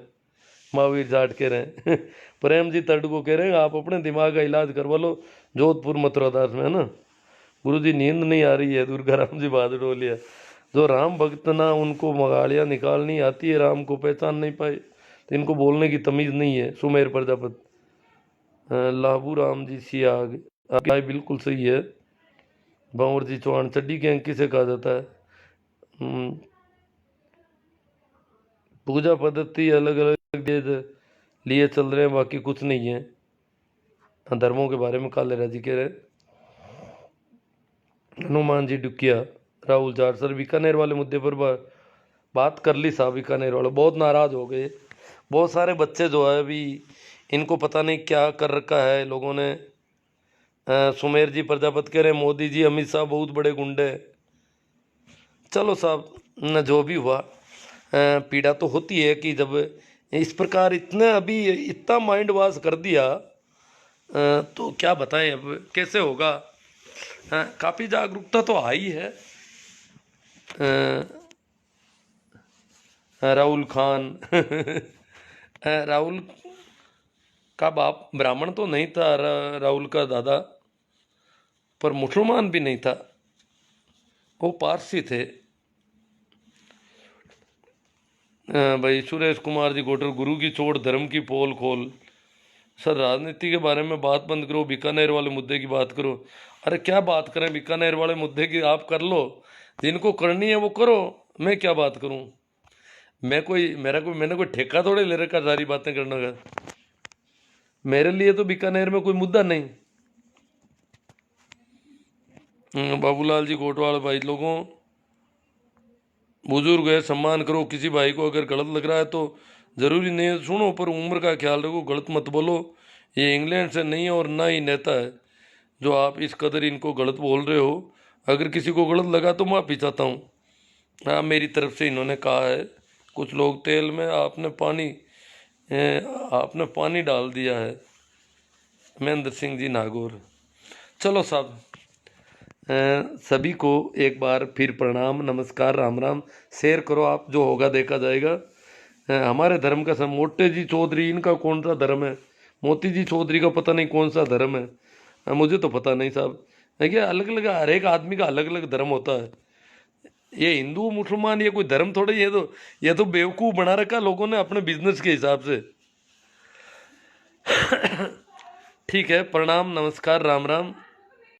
महावीर जाट कह रहे हैं प्रेम जी तट को कह रहे हैं आप अपने दिमाग का इलाज करवा लो जोधपुर मथुरा दास में, है ना। गुरु जी नींद नहीं आ रही है दुर्गा राम जी बहादुर बोलिया। जो राम भक्त ना उनको मगालियाँ निकालनी आती है राम को पहचान नहीं पाए तो इनको बोलने की तमीज़ नहीं है। सुमेर प्रजापति लाबू राम जी सियाग आपकी राय बिल्कुल सही है। बांवर जी चौहान चड्डी गैंग किसे कहा जाता है। पूजा पद्धति अलग अलग लिए चल रहे हैं बाकी कुछ नहीं है। धर्मों के बारे में काले राजी कह रहे हैं। हनुमान जी डुकिया राहुल जाट सर बीकानेर वाले मुद्दे पर बात कर ली साहब। बीकानेर वाले बहुत नाराज हो गए। बहुत सारे बच्चे जो है अभी इनको पता नहीं क्या कर रखा है लोगों ने। सुमेर जी प्रजापति कह रहे हैं मोदी जी अमित शाह बहुत बड़े गुंडे। चलो साहब न जो भी हुआ पीड़ा तो होती है कि जब इस प्रकार इतने अभी इतना माइंड वॉश कर दिया तो क्या बताएं अब कैसे होगा। काफ़ी जागरूकता तो आई है। राहुल खान राहुल का बाप ब्राह्मण तो नहीं था राहुल का दादा, पर मुसलमान भी नहीं था, वो पारसी थे। भाई सुरेश कुमार जी गोटर गुरु की चोट धर्म की पोल खोल। सर राजनीति के बारे में बात बंद करो बीकानेर वाले मुद्दे की बात करो। अरे क्या बात करें बीकानेर वाले मुद्दे की आप कर लो जिनको करनी है वो करो। मैं क्या बात करूं। मैंने कोई ठेका थोड़े ले रखा सारी बातें करने का। मेरे लिए तो बीकानेर में कोई मुद्दा नहीं। बाबूलाल जी कोटवाल भाई लोगों बुजुर्ग है सम्मान करो किसी भाई को। अगर गलत लग रहा है तो ज़रूरी नहीं है सुनो, पर उम्र का ख्याल रखो गलत मत बोलो। ये इंग्लैंड से नहीं है और ना ही नेता है जो आप इस कदर इनको गलत बोल रहे हो। अगर किसी को गलत लगा तो माफ़ी चाहता हूँ। हाँ मेरी तरफ से इन्होंने कहा है कुछ लोग तेल में आपने पानी डाल दिया है। महेंद्र सिंह जी नागौर। चलो साहब सभी को एक बार फिर प्रणाम नमस्कार राम राम। शेयर करो आप जो होगा देखा जाएगा। हमारे धर्म का सब मोटे जी चौधरी इनका कौन सा धर्म है। मोती जी चौधरी का पता नहीं कौन सा धर्म है। मुझे तो पता नहीं साहब। देखिए अलग अलग हर एक आदमी का अलग अलग धर्म होता है। ये हिंदू मुसलमान ये कोई धर्म थोड़े। ये तो बेवकूफ़ बना रखा लोगों ने अपने बिजनेस के हिसाब से। ठीक है प्रणाम नमस्कार राम राम।